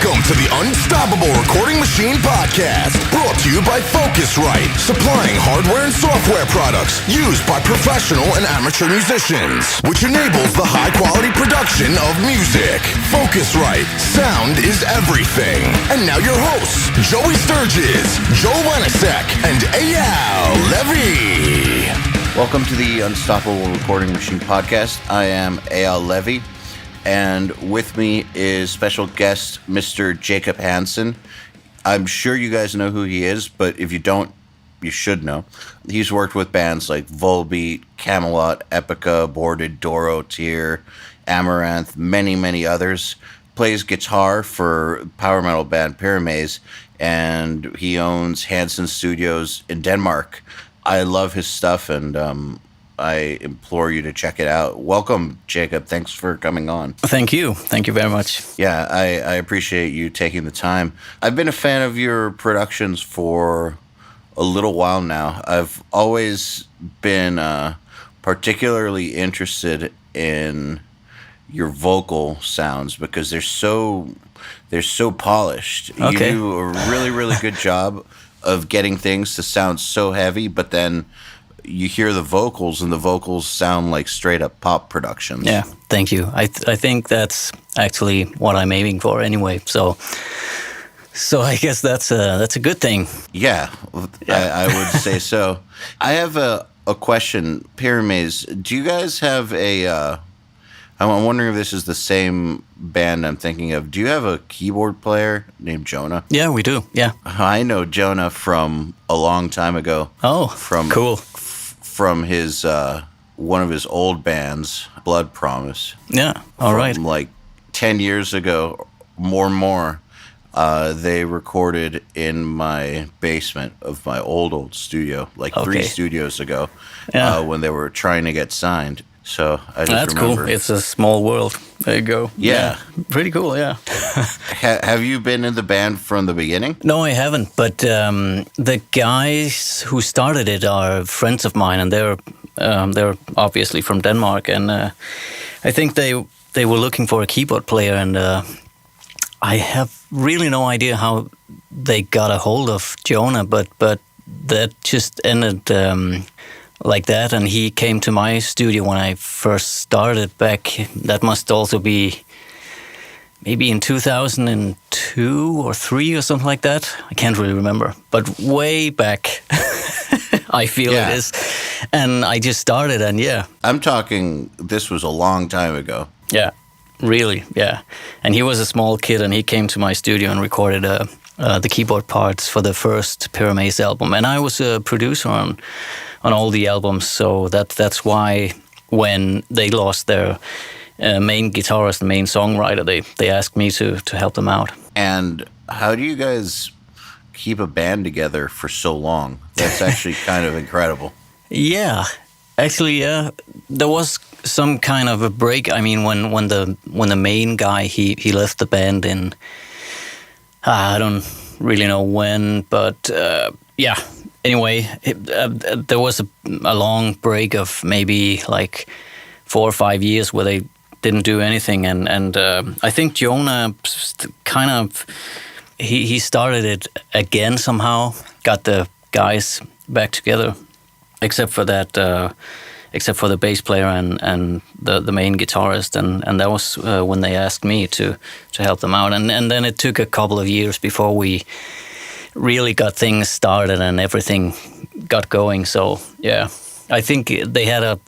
Welcome to the Unstoppable Recording Machine Podcast, brought to you by Focusrite, supplying hardware and software products used by professional and amateur musicians, which enables the high-quality production of music. Focusrite, sound is everything. And now your hosts, Joey Sturgis, Joel Wanasek, and EYAL Levy. Welcome to the Unstoppable Recording Machine Podcast. I am EYAL Levy. And with me is special guest, Mr. Jacob Hansen. I'm sure you guys know who he is, but if you don't, you should know. He's worked with bands like Volbeat, Camelot, Epica, Aborted, Tier, Amaranthe, many others. Plays guitar for power metal band Pyramaze, and he owns Hansen Studios in Denmark. I love his stuff, and I implore you to check it out. Welcome, Jacob. Thanks for coming on. Thank you. Thank you very much. Yeah, I appreciate you taking the time. I've been a fan of your productions for a little while now. I've always been particularly interested in your vocal sounds because they're so polished. Okay. You do a really good job of getting things to sound so heavy, but then you hear the vocals, and the vocals sound like straight-up pop productions. Yeah, thank you. I think that's actually what I'm aiming for anyway. So I guess that's a good thing. Yeah. I would say so. I have a question. Pyramaze, do you guys have I'm wondering if this is the same band I'm thinking of. Do you have a keyboard player named Jonah? Yeah, we do. Yeah. I know Jonah from a long time ago. Oh, cool. From his one of his old bands, Blood Promise. Yeah, all right. Like 10 years ago, more. They recorded in my basement of my old studio, like 3 studios ago, when they were trying to get signed. So I just That's remember. cool. It's a small world. There you go. Yeah. Pretty cool, yeah. Have you been in the band from the beginning? No, I haven't. But the guys who started it are friends of mine, and they're obviously from Denmark. And I think they were looking for a keyboard player, and I have really no idea how they got a hold of Jonah, but that just ended like that, and he came to my studio when I first started back. That must also be maybe in 2002 or 3 or something like that. I can't really remember, but way back I feel it is. And I just started, and I'm talking, this was a long time ago. Yeah, really, yeah. And he was a small kid, and he came to my studio and recorded the keyboard parts for the first Pyramaze album. And I was a producer on all the albums, so that's why when they lost their main guitarist, the main songwriter, they asked me to help them out. And how do you guys keep a band together for so long? That's actually kind of incredible. Yeah, actually, there was some kind of a break. I mean, when the main guy he left the band in, I don't really know when, but yeah. Anyway, there was a long break of maybe like 4 or 5 years where they didn't do anything, and I think Jonah kind of he started it again somehow, got the guys back together, except for the bass player and the main guitarist, and that was when they asked me to help them out, and then it took a couple of years before we really got things started and everything got going. So yeah, I think they had a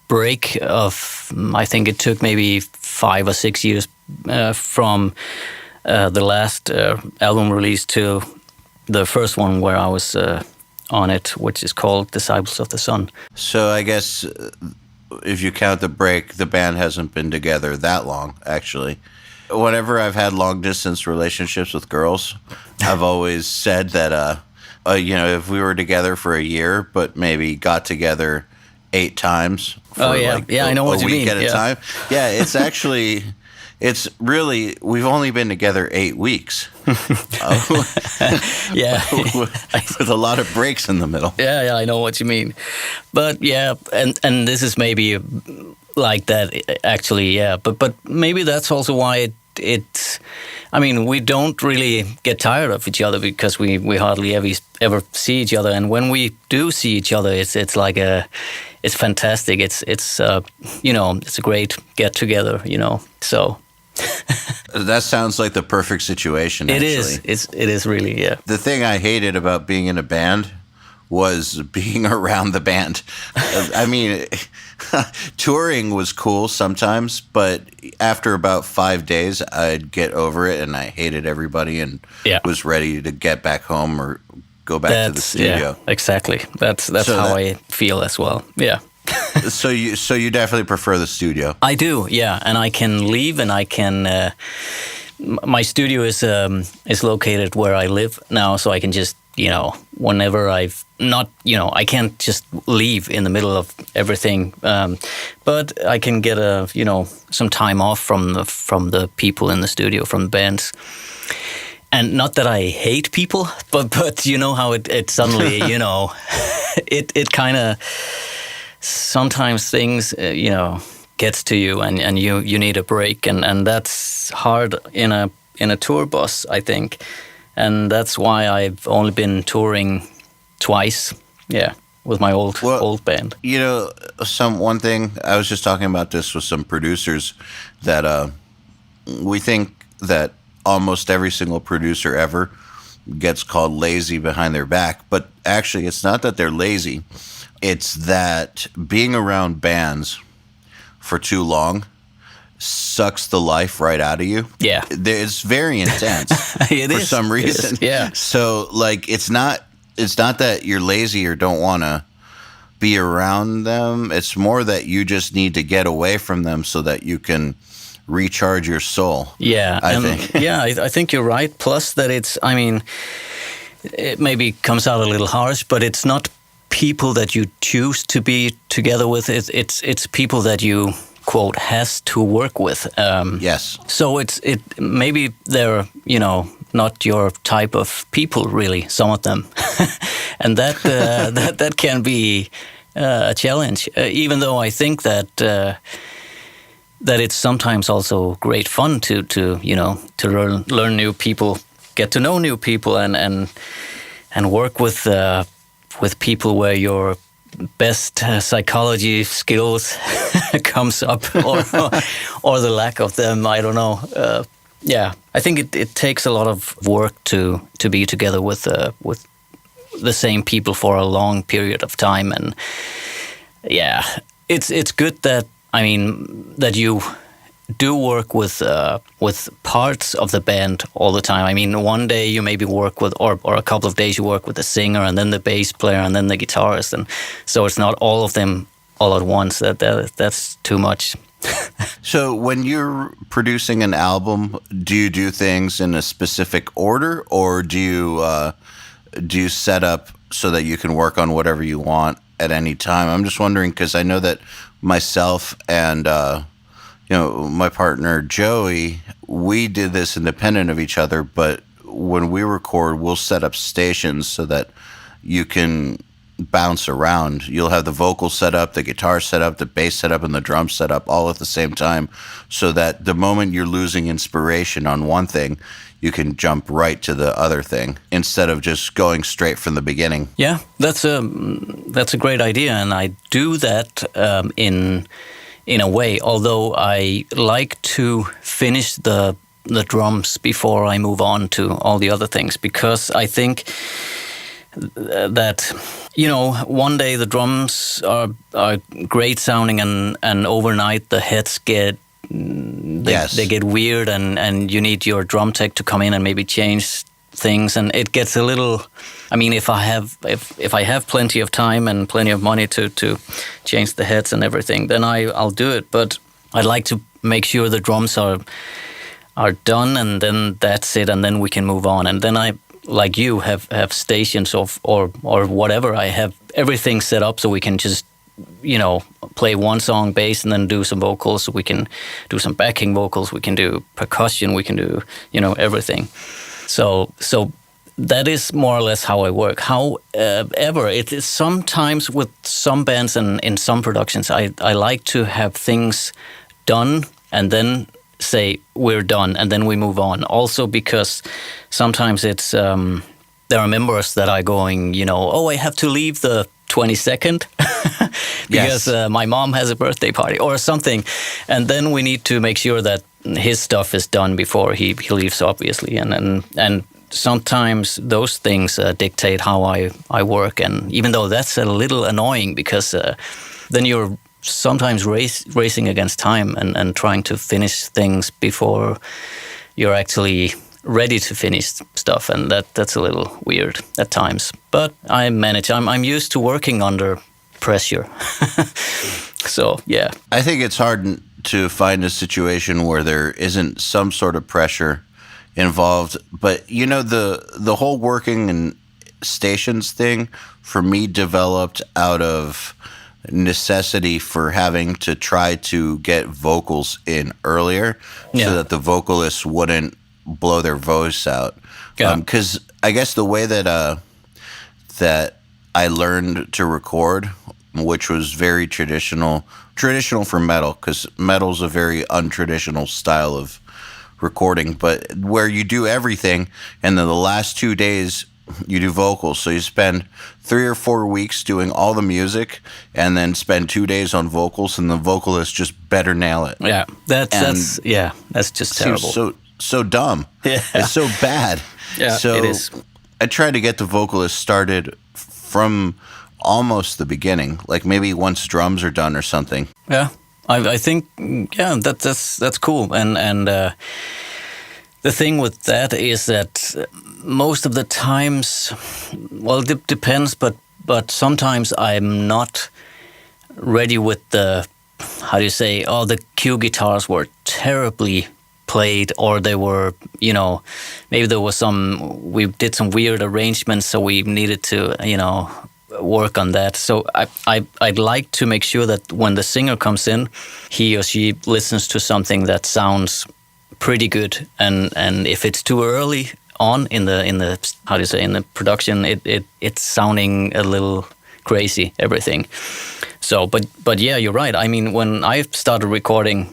break of, I think it took maybe 5 or 6 years from the last album release to the first one where I was on it, which is called Disciples of the Sun. So I guess if you count the break, the band hasn't been together that long, actually. Whenever I've had long-distance relationships with girls, I've always said that, if we were together for a year, but maybe got together 8 times for I know what you mean. A week at a time. Yeah, it's actually, it's really, we've only been together 8 weeks. Yeah. With a lot of breaks in the middle. Yeah, I know what you mean. But yeah, and this is maybe like that actually, yeah. But maybe that's also why it I mean, we don't really get tired of each other because we hardly ever see each other. And when we do see each other, it's like it's fantastic. It's it's a great get together. So. That sounds like the perfect situation. It actually. is. It is really, yeah. The thing I hated about being in a band was being around the band. I mean, touring was cool sometimes, but after about 5 days, I'd get over it, and I hated everybody and was ready to get back home or go back to the studio. Yeah, exactly. That's how I feel as well. Yeah. So you definitely prefer the studio. I do, yeah, and I can leave, and I can. My studio is located where I live now, so I can just whenever I've not I can't just leave in the middle of everything, but I can get some time off from the people in the studio, from the bands. And not that I hate people, but you know how it suddenly it kind of. Sometimes things, gets to you, and you need a break, and that's hard in a tour bus, I think, and that's why I've only been touring twice, with my old band. One thing I was just talking about this with some producers that we think that almost every single producer ever gets called lazy behind their back, but actually it's not that they're lazy. It's that being around bands for too long sucks the life right out of you. Yeah. It's very intense for some reason. Yeah. So it's not that you're lazy or don't want to be around them. It's more that you just need to get away from them so that you can recharge your soul. Yeah. I think. Yeah, I think you're right. Plus that it maybe comes out a little harsh, but it's not people that you choose to be together with. It's people that you quote has to work with. Yes. So maybe they're not your type of people, really. Some of them, and that can be a challenge. Even though I think that it's sometimes also great fun to learn new people, get to know new people, and work with people where your best psychology skills comes up, or the lack of them. I don't know. I think it takes a lot of work to be together with the same people for a long period of time, and it's good that that you do work with parts of the band all the time. I mean, one day you maybe work with, or a couple of days you work with the singer, and then the bass player, and then the guitarist, and so it's not all of them all at once. That's too much. So when you're producing an album, do you do things in a specific order, or do you set up so that you can work on whatever you want at any time? I'm just wondering because I know that myself and my partner Joey, we did this independent of each other, but when we record, we'll set up stations so that you can bounce around. You'll have the vocal set up, the guitar set up, the bass set up, and the drums set up all at the same time, so that the moment you're losing inspiration on one thing, you can jump right to the other thing instead of just going straight from the beginning. Yeah, that's a great idea, and I do that in a way, although I like to finish the drums before I move on to all the other things, because I think that one day the drums are great sounding, and overnight the heads get they get weird, and you need your drum tech to come in and maybe change things, and it gets a little. I mean, if I have plenty of time and plenty of money to change the heads and everything, then I'll do it. But I like to make sure the drums are done, and then that's it, and then we can move on. And then I, like you, have stations or whatever. I have everything set up so we can just play one song bass and then do some vocals. We can do some backing vocals. We can do percussion. We can do everything. So that is more or less how I work. However, it is sometimes with some bands and in some productions, I like to have things done and then say we're done and then we move on. Also because sometimes it's there are members that are going, oh, I have to leave the 22nd because my mom has a birthday party or something, and then we need to make sure that his stuff is done before he leaves, obviously, and sometimes those things dictate how I work, and even though that's a little annoying because then you're sometimes racing against time and trying to finish things before you're actually ready to finish stuff, and that's a little weird at times. But I manage. I'm used to working under pressure. So yeah, I think it's hard to find a situation where there isn't some sort of pressure involved. But the whole working in stations thing for me developed out of necessity for having to try to get vocals in earlier so that the vocalists wouldn't blow their voice out. Because I guess the way that that I learned to record, which was very traditional for metal, because metal's a very untraditional style of recording, but where you do everything and then the last 2 days you do vocals. So you spend 3 or 4 weeks doing all the music and then spend 2 days on vocals, and the vocalist just better nail it. Yeah, that's just terrible. So dumb. Yeah. It's so bad. Yeah, so it is. I try to get the vocalist started from almost the beginning, like maybe once drums are done or something. Yeah, I think that's cool, and the thing with that is that most of the times, well, it depends, but sometimes I'm not ready with the, how do you say, the cue guitars were terribly played, or they were, maybe there was we did some weird arrangements, so we needed to, work on that. So I'd like to make sure that when the singer comes in, he or she listens to something that sounds pretty good, and if it's too early on in the how do you say, in the production, it's sounding a little crazy, everything. So but yeah, you're right. I mean, when I started recording,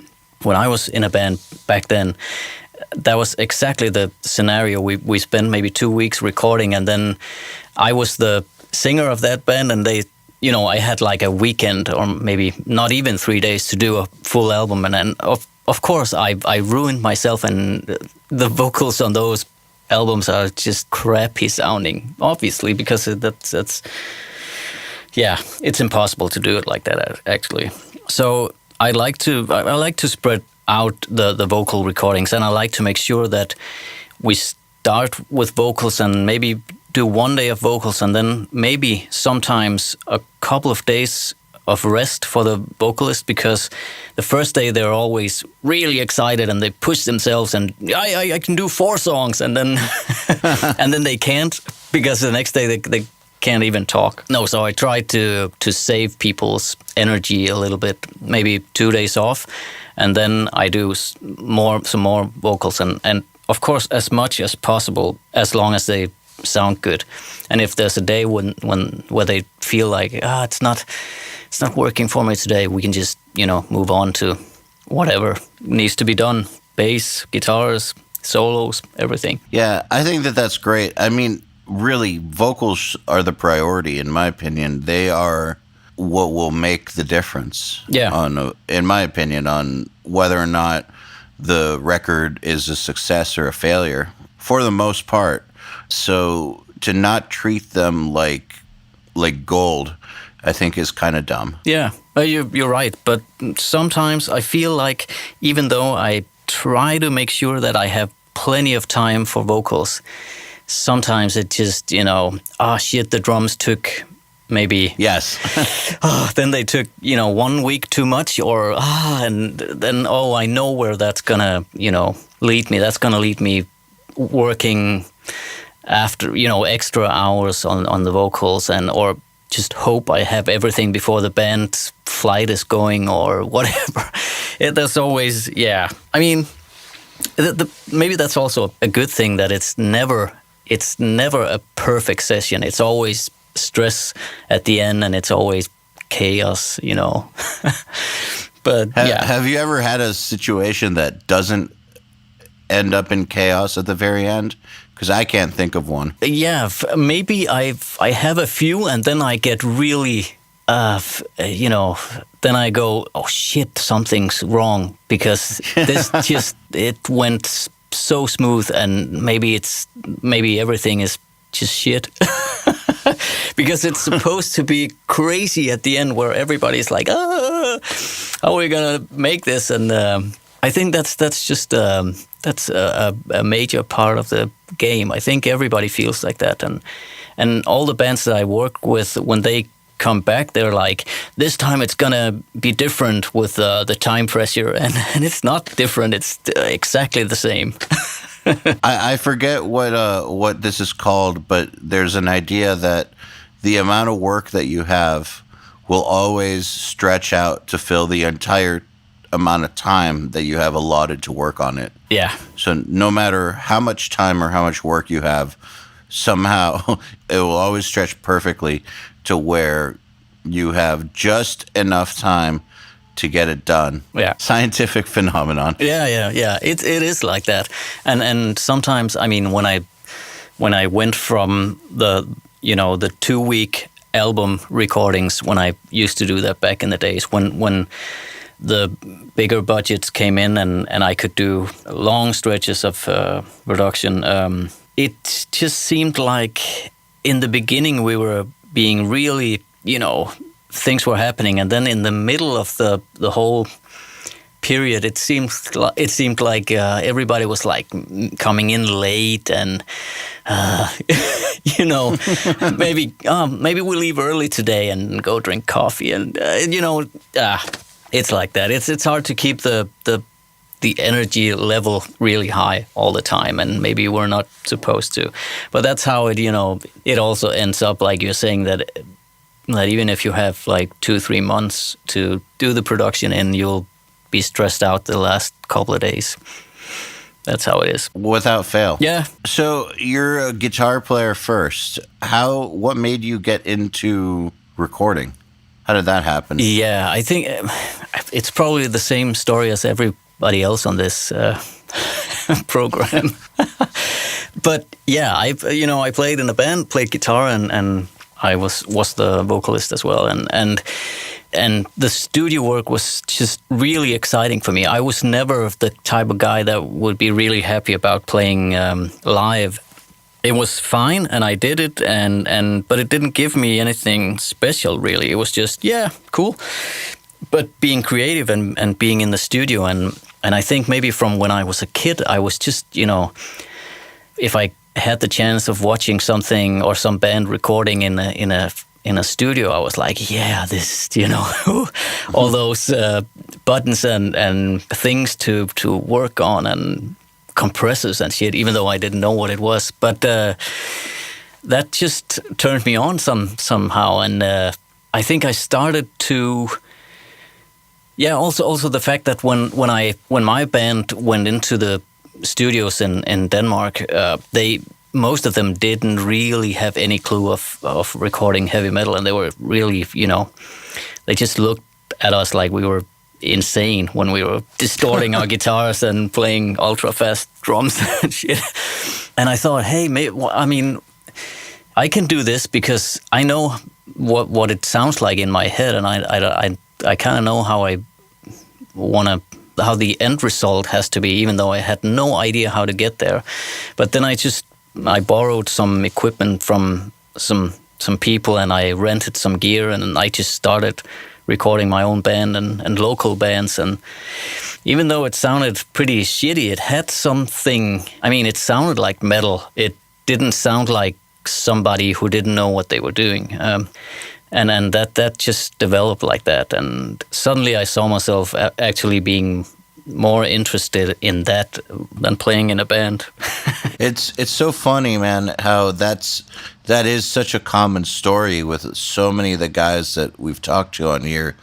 when I was in a band back then, that was exactly the scenario. We spent maybe 2 weeks recording, and then I was the singer of that band, and they, I had like a weekend or maybe not even 3 days to do a full album, and of course I ruined myself, and the vocals on those albums are just crappy sounding, obviously, because that's it's impossible to do it like that actually. So I like to spread out the vocal recordings, and I like to make sure that we start with vocals and maybe do 1 day of vocals, and then maybe sometimes a couple of days of rest for the vocalist, because the first day they're always really excited and they push themselves and I can do 4 songs, and then and then they can't, because the next day they can't even talk. No, so I try to save people's energy a little bit, maybe 2 days off, and then I do some more vocals, and of course as much as possible, as long as they sound good. And if there's a day where they feel like it's not working for me today, we can just move on to whatever needs to be done, bass, guitars, solos, everything. Yeah, I think that's great. I mean, really, vocals are the priority, in my opinion. They are what will make the difference. Yeah. In my opinion, on whether or not the record is a success or a failure, for the most part. So to not treat them like gold, I think is kind of dumb. Yeah, you're right. But sometimes I feel like, even though I try to make sure that I have plenty of time for vocals, sometimes it just, shit, the drums took maybe... Yes. Then they took, 1 week too much, or, and then, I know where that's gonna, lead me. That's gonna lead me working after, extra hours on the vocals, or just hope I have everything before the band's flight is going or whatever. There's always, I mean, maybe that's also a good thing, that it's never a perfect session. It's always stress at the end, and it's always chaos, But yeah. Have you ever had a situation that doesn't end up in chaos at the very end? Because I can't think of one. Yeah, maybe I have a few, and then I get really, then I go, oh shit, something's wrong, because this it went so smooth, and maybe everything is just shit. Because it's supposed to be crazy at the end, where everybody's like, how are we gonna make this? And I think that's just that's a major part of the game. I think everybody feels like that, and all the bands that I work with, when they come back, they're like, this time it's gonna be different with the time pressure, and it's not different. It's exactly the same. I forget what this is called, but there's an idea that the amount of work that you have will always stretch out to fill the entire amount of time that you have allotted to work on it. Yeah. So no matter how much time or how much work you have, somehow it will always stretch perfectly to where you have just enough time to get it done. Yeah. Scientific phenomenon. Yeah. It is like that. And sometimes, I mean, when I went from the 2-week album recordings, when I used to do that back in the days, when the bigger budgets came in and I could do long stretches of production, it just seemed like in the beginning we were being really, things were happening, and then in the middle of the whole period, it seemed like everybody was like coming in late, and maybe we leave early today and go drink coffee, and it's like that. It's hard to keep the energy level really high all the time, and maybe we're not supposed to, but that's how it it also ends up, like you're saying, that even if you have like 2-3 months to do the production, and you'll be stressed out the last couple of days. That's how it is. Without fail. Yeah. So you're a guitar player first. What made you get into recording? How did that happen? Yeah, I think it's probably the same story as everybody else on this program. But yeah, I played in a band, played guitar, and I was the vocalist as well, and the studio work was just really exciting for me. I was never the type of guy that would be really happy about playing live. It was fine, and I did it, but it didn't give me anything special, really. It was just, yeah, cool. But being creative and being in the studio, and I think maybe from when I was a kid, I was just, if I had the chance of watching something or some band recording in a studio, I was like, yeah, this, all those buttons and things to work on, and compressors and shit, even though I didn't know what it was. But that just turned me on somehow, and I think I started to. Yeah, also the fact that when my band went into the studios in Denmark, most of them didn't really have any clue of recording heavy metal, and they were really, they just looked at us like we were insane when we were distorting our guitars and playing ultra fast drums and shit. And I thought, hey, I can do this because I know what it sounds like in my head, and I kind of know how the end result has to be, even though I had no idea how to get there. But then I borrowed some equipment from some people, and I rented some gear, and I just started recording my own band and local bands. And even though it sounded pretty shitty, it had something. I mean, it sounded like metal. It didn't sound like somebody who didn't know what they were doing. And that just developed like that. And suddenly I saw myself actually being more interested in that than playing in a band. It's so funny, man, how that is such a common story with so many of the guys that we've talked to on here,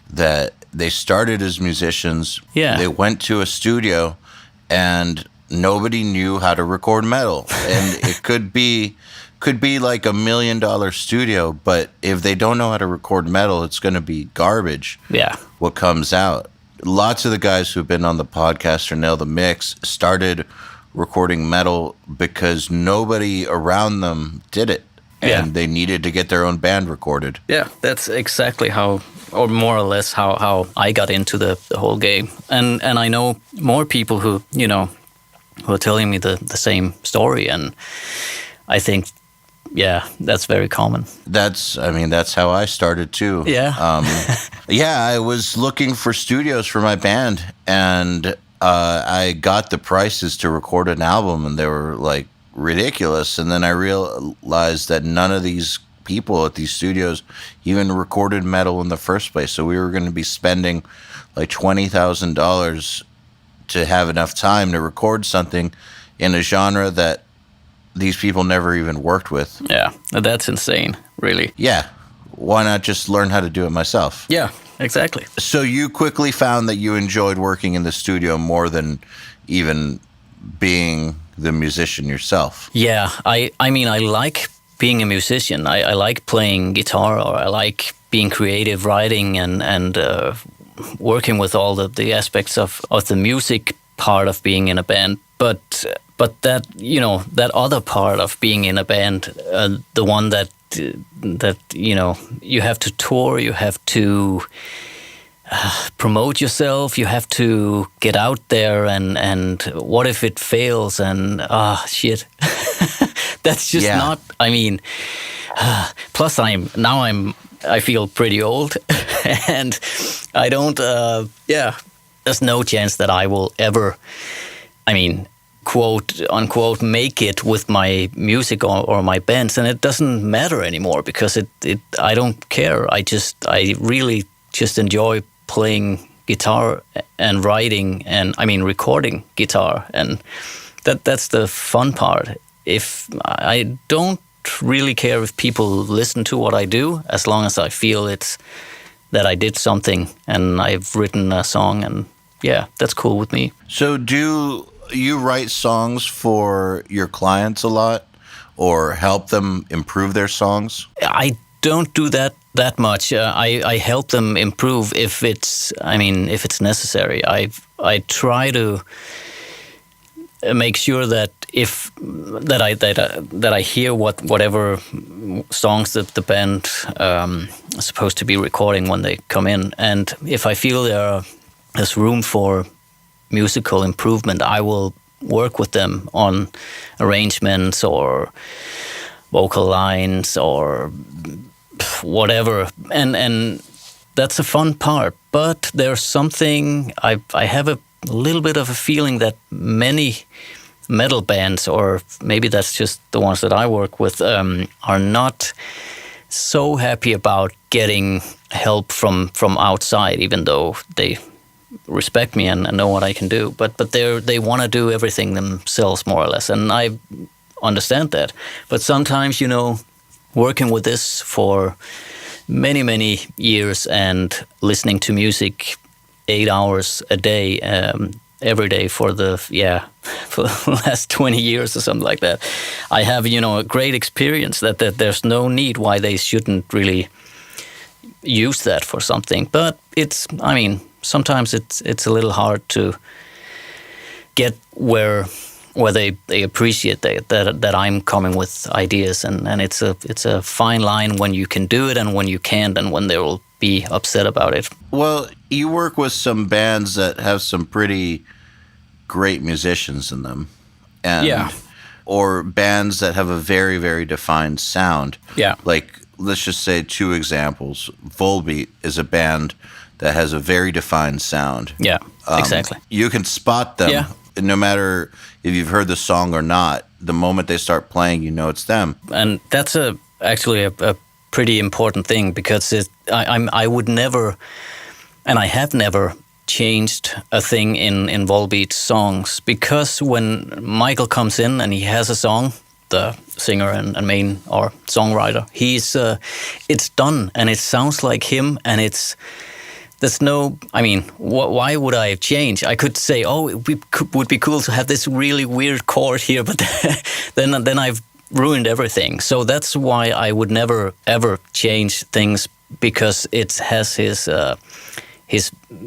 that they started as musicians. Yeah. They went to a studio and nobody knew how to record metal. And it could could be like $1 million studio, but if they don't know how to record metal, it's going to be garbage. Yeah. What comes out. Lots of the guys who've been on the podcast or Nail the Mix started recording metal because nobody around them did it. Yeah. And they needed to get their own band recorded. Yeah, that's exactly how, or more or less how I got into the whole game. And I know more people who, you know, who are telling me the same story. And I think, yeah, that's very common. That's how I started too. Yeah. Yeah, I was looking for studios for my band, and I got the prices to record an album, and they were like ridiculous. And then I realized that none of these people at these studios even recorded metal in the first place. So we were going to be spending like $20,000 to have enough time to record something in a genre that these people never even worked with. Yeah, that's insane, really. Yeah. Why not just learn how to do it myself? Yeah, exactly. So you quickly found that you enjoyed working in the studio more than even being the musician yourself. Yeah, I mean, I like being a musician. I like playing guitar, or I like being creative, writing, and working with all the aspects of the music part of being in a band. But that, you know, that other part of being in a band, the one that you know, you have to tour, you have to promote yourself, you have to get out there, and what if it fails, and shit. That's just not, I mean, plus I feel pretty old, and I don't, there's no chance that I will ever, I mean, quote unquote, make it with my music or my bands, and it doesn't matter anymore because I don't care. I really just enjoy playing guitar and writing, and I mean recording guitar, and that's the fun part. If I don't really care if people listen to what I do, as long as I feel it's that I did something and I've written a song, and yeah, that's cool with me. So do you write songs for your clients a lot, or help them improve their songs? I don't do that much. I help them improve if it's necessary. I try to make sure that that I hear whatever songs that the band is supposed to be recording when they come in, and if I feel there's room for musical improvement, I will work with them on arrangements or vocal lines or whatever, and that's a fun part. But there's something I have a little bit of a feeling that many metal bands, or maybe that's just the ones that I work with, are not so happy about getting help from outside, even though they respect me and know what I can do. But they want to do everything themselves, more or less, and I understand that. But sometimes, you know, working with this for many years and listening to music 8 hours a day, every day for the last 20 years or something like that, I have, you know, a great experience that there's no need why they shouldn't really use that for something. But it's, I mean, sometimes it's a little hard to get where they appreciate that I'm coming with ideas, and it's a fine line when you can do it and when you can't, and when they will be upset about it. Well, you work with some bands that have some pretty great musicians in them, and or bands that have a very, very defined sound. Yeah, like let's just say 2 examples. Volbeat is a band that has a very defined sound. Yeah, exactly. You can spot them no matter if you've heard the song or not. The moment they start playing, you know it's them. And that's actually a pretty important thing, because I would never, and I have never changed a thing in Volbeat songs, because when Michael comes in and he has a song, the singer and main or songwriter, it's done and it sounds like him, and there's no, I mean, why would I change? I could say, oh, it would be cool to have this really weird chord here, but then I've ruined everything. So that's why I would never ever change things, because it has his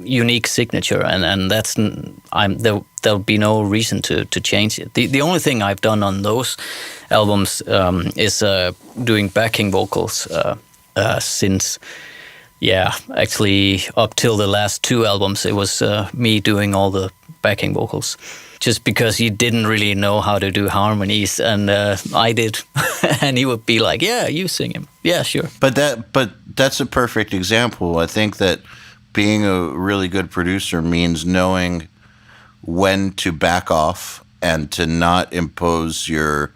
unique signature, and there'll be no reason to change it. The only thing I've done on those albums is doing backing vocals since. Yeah, actually, up till the last two albums, it was me doing all the backing vocals, just because he didn't really know how to do harmonies, and I did, and he would be like, "Yeah, you sing him." Yeah, sure. But that's a perfect example. I think that being a really good producer means knowing when to back off and to not impose your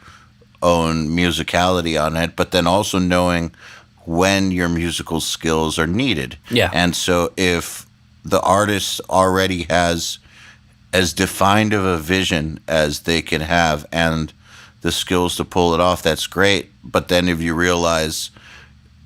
own musicality on it, but then also knowing when your musical skills are needed. Yeah. And so if the artist already has as defined of a vision as they can have and the skills to pull it off, that's great. But then if you realize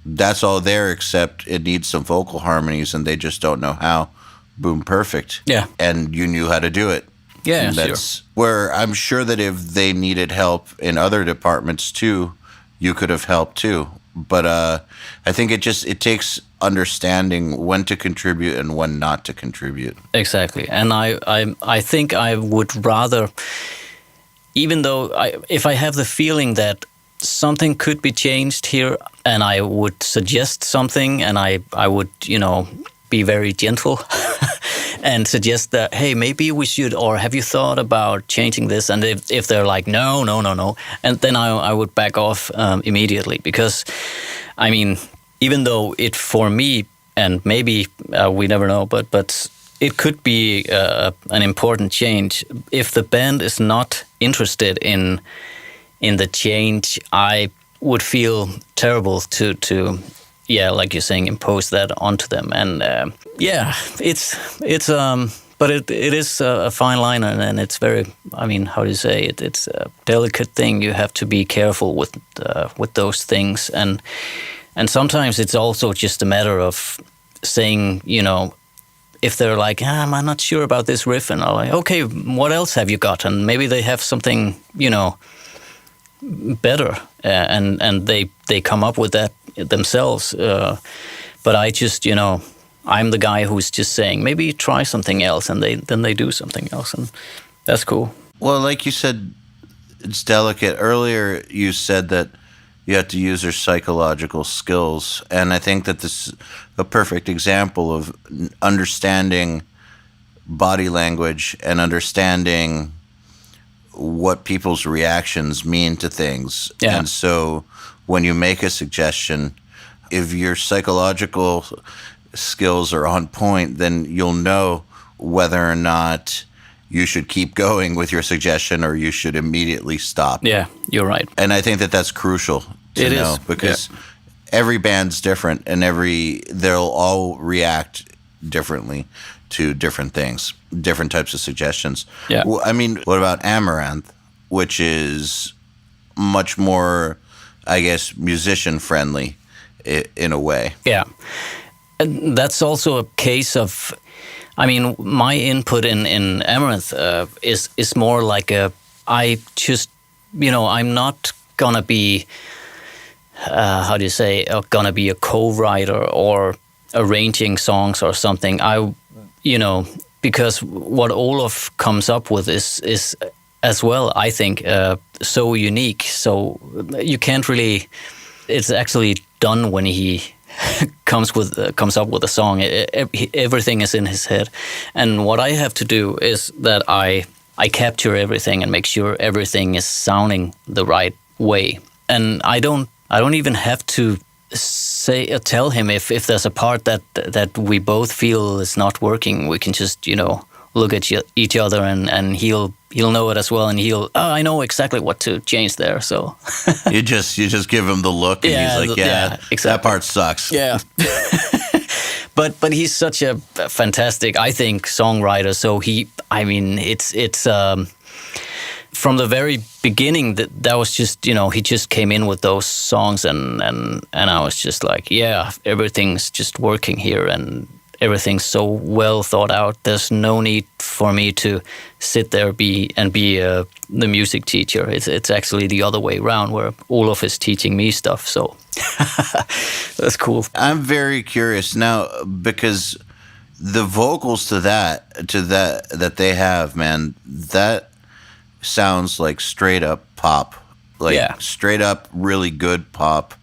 that's all there except it needs some vocal harmonies and they just don't know how, boom, perfect. Yeah. And you knew how to do it. Yeah, that's where I'm sure that if they needed help in other departments too, you could have helped too. But I think it takes understanding when to contribute and when not to contribute. Exactly. And I think I would rather, even though if I have the feeling that something could be changed here, and I would suggest something, and I would, be very gentle and suggest that, hey, maybe we should, or have you thought about changing this? And if they're like, no, and then I would back off immediately, because, I mean, even though it for me, and maybe we never know, but it could be an important change. If the band is not interested in the change, I would feel terrible to like you're saying, impose that onto them. And but it is a fine line, and it's very, I mean, how do you say it? It's a delicate thing. You have to be careful with those things, and sometimes it's also just a matter of saying, if they're like, I'm not sure about this riff, and I'm like, okay, what else have you got? And maybe they have something, better, and they come up with that themselves. But I just, I'm the guy who's just saying, maybe try something else, and then they do something else, and that's cool. Well, like you said, it's delicate. Earlier, you said that you have to use their psychological skills, and I think that this is a perfect example of understanding body language and understanding what people's reactions mean to things. Yeah. And so when you make a suggestion, if your psychological skills are on point, then you'll know whether or not you should keep going with your suggestion or you should immediately stop. Yeah, you're right. And I think that that's crucial to know, because every band's different, and they'll all react differently to different things, different types of suggestions. Yeah. Well, I mean, what about Amaranthe, which is much more, I guess, musician friendly in a way? Yeah. And that's also a case of, I mean, my input in Amaranthe is more like I just, I'm not gonna be, how do you say, gonna be a co-writer or arranging songs or something. Because what Olof comes up with is as well, I think, so unique. So you can't really, it's actually done when he comes up with a song. Everything is in his head, and what I have to do is that I capture everything and make sure everything is sounding the right way. And I don't even have to tell him if there's a part that we both feel is not working. We can just look at each other, and he'll know it as well, and I know exactly what to change there. So you just give him the look, and he's like, exactly. That part sucks. Yeah. But he's such a fantastic, I think, songwriter. So it's from the very beginning that was just, he just came in with those songs, and I was just like, yeah, everything's just working here, and everything's so well thought out. There's no need for me to sit there be the music teacher. It's actually the other way around, where Olof is teaching me stuff. So that's cool. I'm very curious now, because the vocals to that they have, man, that sounds like straight up pop, like straight up really good pop.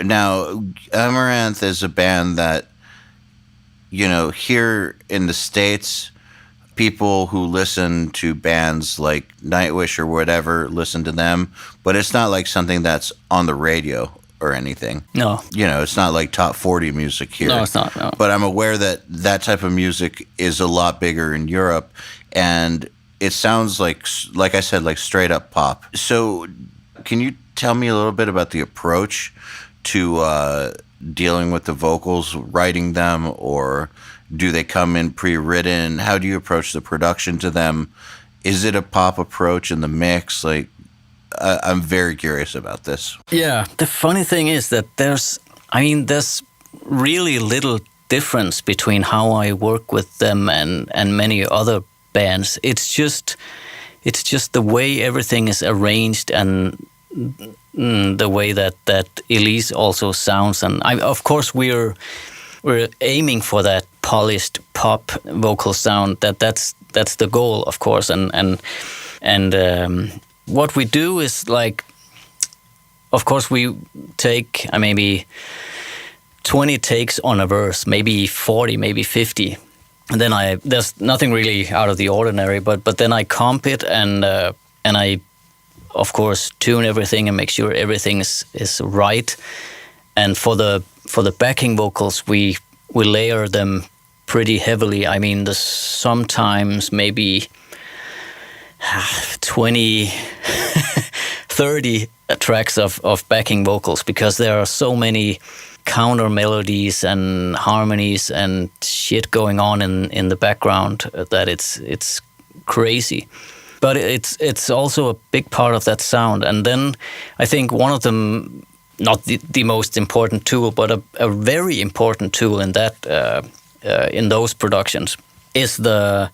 Now, Amaranthe is a band that, you know, here in the States, people who listen to bands like Nightwish or whatever listen to them, but it's not like something that's on the radio or anything. No. You know, it's not like top 40 music here. No, it's not, no. But I'm aware that that type of music is a lot bigger in Europe, and it sounds like I said, like straight up pop. So can you tell me a little bit about the approach to dealing with the vocals, writing them, or do they come in pre-written? How do you approach the production to them? Is it a pop approach in the mix? Like, I'm very curious about this. Yeah, the funny thing is that there's really little difference between how I work with them and many other bands. It's just the way everything is arranged and the way that Elise also sounds. And of course we're aiming for that polished pop vocal sound. That's the goal, of course. And what we do is, like, of course we take maybe 20 takes on a verse, maybe 40, maybe 50. And then there's nothing really out of the ordinary, but then I comp it and I, of course, tune everything and make sure everything is right. And for the backing vocals, we layer them pretty heavily. I mean, there's sometimes maybe 20, 30 tracks of backing vocals, because there are so many counter melodies and harmonies and shit going on in the background that it's crazy. But it's also a big part of that sound. And then I think one of them, not the most important tool, but a very important tool in that in those productions, is the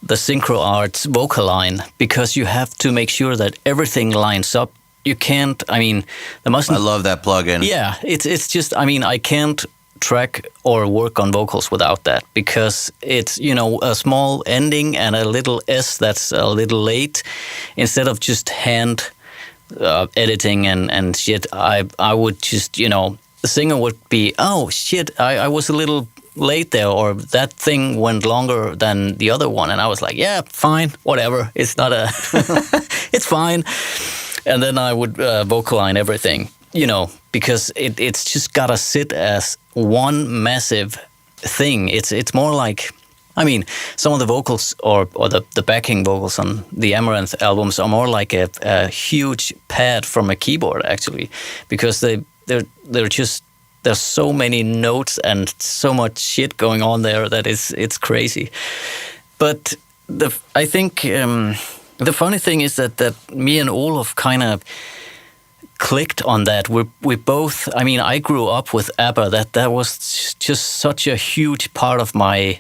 Synchro Arts vocal line, because you have to make sure that everything lines up. You can't, there mustn't... I love that plugin. Yeah, it's just, I can't track or work on vocals without that, because it's, a small ending and a little S that's a little late. Instead of just hand editing and shit, I would just, the singer would be, oh shit, I was a little late there, or that thing went longer than the other one, and I was like, yeah, fine, whatever, it's not a it's fine. And then I would vocaline everything, because it's just gotta sit as one massive thing. It's more like, some of the vocals or the backing vocals on the Amaranthe albums are more like a huge pad from a keyboard, actually, because they're just, there's so many notes and so much shit going on there that it's crazy. But I think the funny thing is that me and Olof kind of clicked on that. We both, I grew up with ABBA. That was just such a huge part of the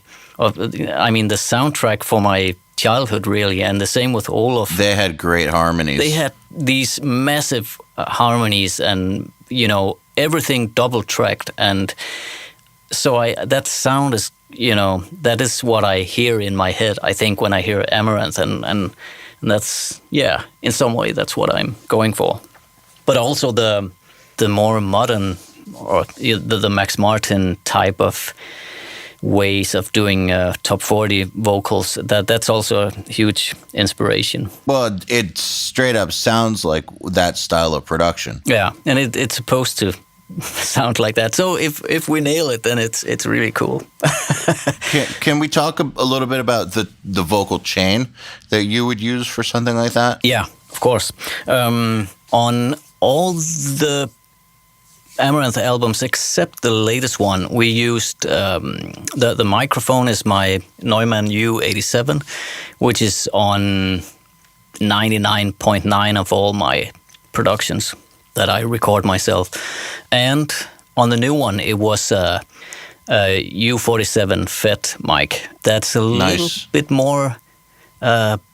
soundtrack for my childhood, really. And the same with Olof. They had great harmonies. They had these massive harmonies and, everything double tracked. And so that sound is, that is what I hear in my head, I think, when I hear Amaranthe. And that's, yeah, in some way, that's what I'm going for. But also the more modern, or the Max Martin type of ways of doing top 40 vocals, that's also a huge inspiration. Well, it straight up sounds like that style of production. Yeah, and it's supposed to sound like that. So if we nail it, then it's really cool. Can we talk a little bit about the vocal chain that you would use for something like that? Yeah, of course. On all the Amaranthe albums except the latest one, we used the microphone is my Neumann U87, which is on 99.9 of all my productions that I record myself. And on the new one, it was U47 FET mic. That's a little bit more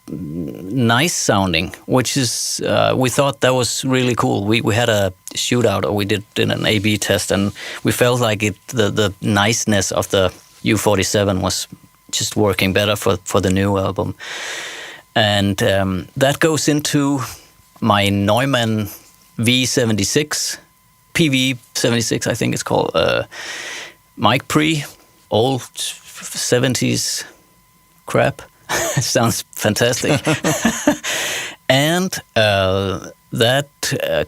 nice sounding, which is we thought that was really cool. We had a shootout, or we did an A/B test, and we felt like the niceness of the U47 was just working better for the new album, and that goes into my Neumann V76, PV76, I think it's called, mic pre, old 70s crap. Sounds fantastic. And that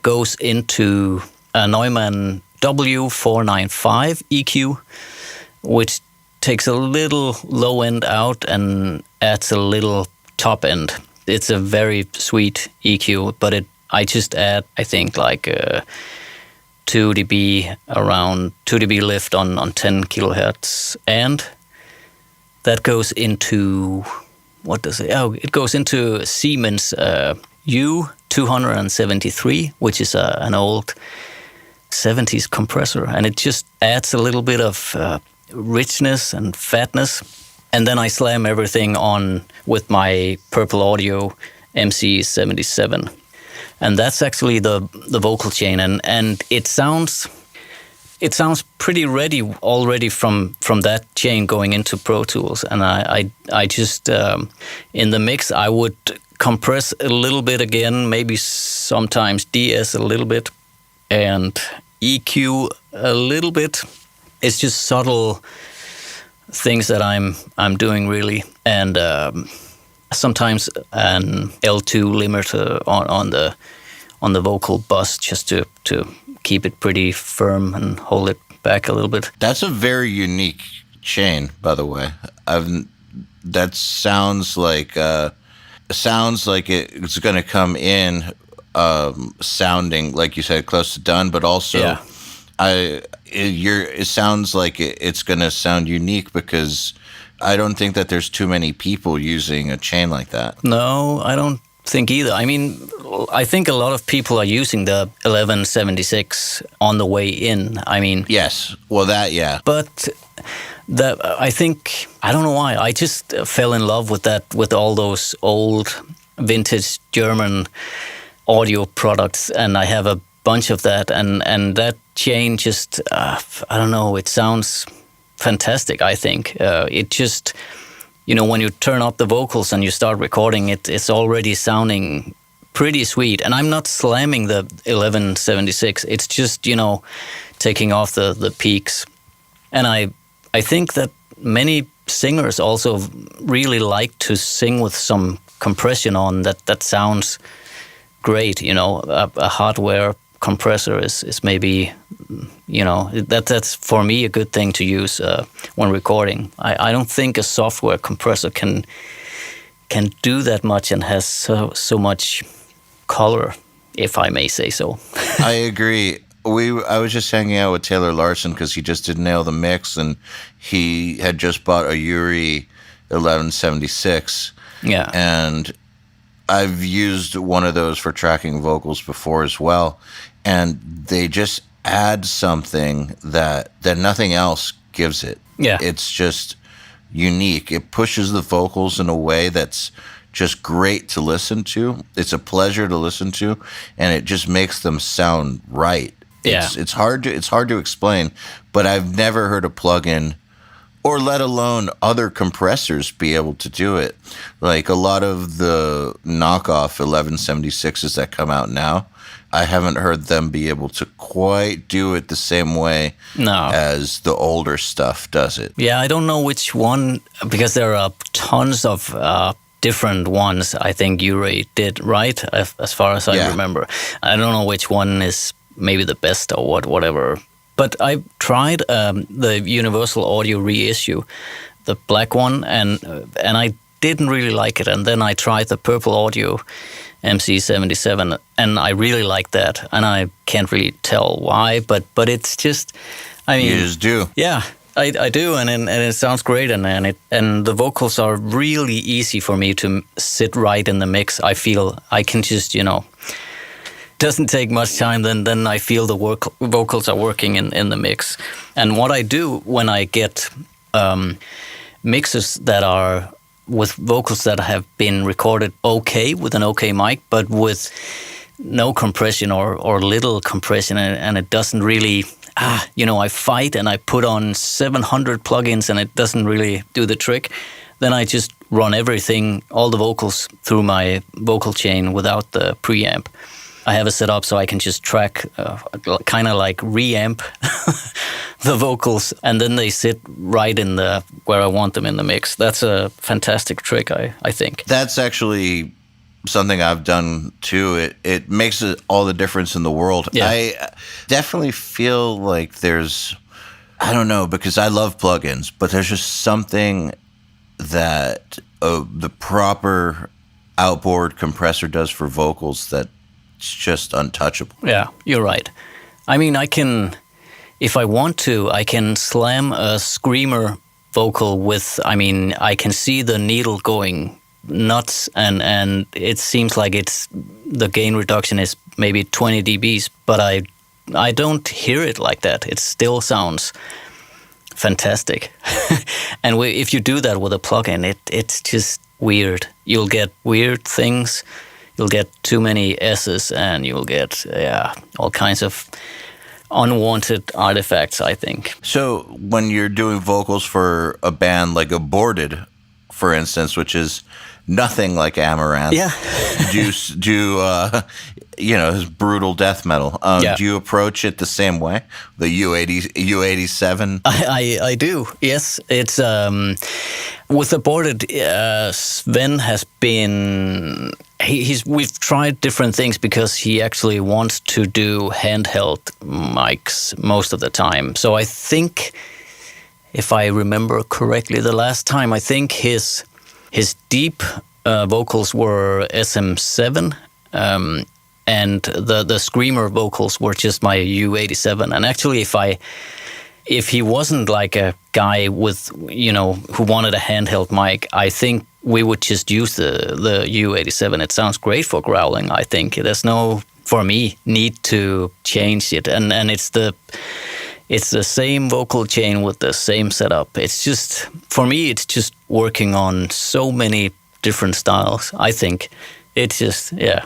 goes into a Neumann W495 EQ, which takes a little low end out and adds a little top end. It's a very sweet EQ, but I just add, I think, like 2 dB, around 2 dB lift on 10 kilohertz. And that goes into, what does it? Oh, it goes into Siemens U273, which is an old 70s compressor. And it just adds a little bit of richness and fatness. And then I slam everything on with my Purple Audio MC77. And that's actually the vocal chain. And it sounds pretty ready already from that chain going into Pro Tools. And I just, in the mix, I would compress a little bit again, maybe sometimes DS a little bit, and EQ a little bit. It's just subtle things that I'm doing, really. And sometimes an L2 limiter on the vocal bus, just to keep it pretty firm and hold it back a little bit. That's a very unique chain, by the way. That sounds like it's going to come in sounding, like you said, close to done, but also it sounds like it's going to sound unique, because I don't think that there's too many people using a chain like that. No, I don't think either. I mean, I think a lot of people are using the 1176 on the way in. I mean, yes, well, that, yeah. But I think, I don't know why, I just fell in love with that, with all those old vintage German audio products, and I have a bunch of that, and that chain just, I don't know, it sounds fantastic, I think. It just, when you turn up the vocals and you start recording, it's already sounding pretty sweet. And I'm not slamming the 1176. It's just, taking off the peaks. And I think that many singers also really like to sing with some compression on that sounds great. A hardware compressor is maybe, that's for me a good thing to use when recording. I don't think a software compressor can do that much and has so much color, if I may say so. I agree. I was just hanging out with Taylor Larson because he just did Nail the Mix, and he had just bought a Yuri 1176. Yeah. And I've used one of those for tracking vocals before as well, and they just add something that nothing else gives it. Yeah. It's just unique. It pushes the vocals in a way that's just great to listen to. It's a pleasure to listen to, and it just makes them sound right. Yeah. It's hard to explain, but I've never heard a plugin, or let alone other compressors, be able to do it. Like a lot of the knockoff 1176s that come out now, I haven't heard them be able to quite do it the same way as the older stuff does it. Yeah, I don't know which one, because there are tons of different ones I think Yuri did, right? As far as I remember. I don't know which one is maybe the best or whatever. But I tried the Universal Audio reissue, the black one, and I didn't really like it. And then I tried the Purple Audio MC77, and I really like that. And I can't really tell why, but it's just, I mean, you just do. Yeah, I do, and it sounds great, and the vocals are really easy for me to sit right in the mix. I feel I can just doesn't take much time, then I feel the vocals are working in the mix. And what I do when I get mixes that are with vocals that have been recorded okay with an okay mic, but with no compression or little compression, and it doesn't really, I fight and I put on 700 plugins and it doesn't really do the trick, then I just run everything, all the vocals through my vocal chain without the preamp. I have it set up so I can just track, kind of like reamp the vocals, and then they sit right in where I want them in the mix. That's a fantastic trick, I think. That's actually something I've done too. It makes all the difference in the world. Yeah. I definitely feel like I don't know, because I love plugins, but there's just something that the proper outboard compressor does for vocals that it's just untouchable. Yeah, you're right. I mean, if I want to, I can slam a screamer vocal with, I can see the needle going nuts, and it seems like the gain reduction is maybe 20 dBs, but I don't hear it like that. It still sounds fantastic. And if you do that with a plugin, it's just weird. You'll get weird things. You'll get too many S's, and you'll get all kinds of unwanted artifacts, I think. So when you're doing vocals for a band like Aborted, for instance, which is nothing like Amaranthe, it's brutal death metal. Do you approach it the same way? The U87? I do, yes. It's with Aborted, Sven has been... We've tried different things because he actually wants to do handheld mics most of the time. So I think, if I remember correctly, the last time, I think his deep vocals were SM7, and the screamer vocals were just my U87. And actually, if he wasn't like a guy with, who wanted a handheld mic, I think we would just use the U87. It sounds great for growling, I think. There's no, for me, need to change it. And it's the same vocal chain with the same setup. It's just, for me, it's just working on so many different styles, I think. It's just, yeah.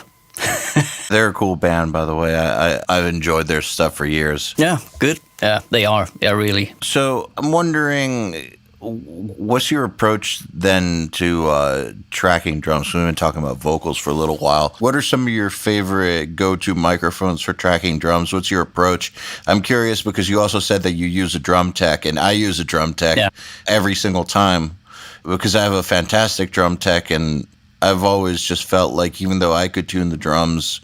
They're a cool band, by the way. I've enjoyed their stuff for years. Yeah, good. Yeah, they are. Yeah, really. So I'm wondering, what's your approach then to tracking drums? We've been talking about vocals for a little while. What are some of your favorite go-to microphones for tracking drums? What's your approach? I'm curious because you also said that you use a drum tech, and I use a drum tech every single time because I have a fantastic drum tech, and I've always just felt like even though I could tune the drums,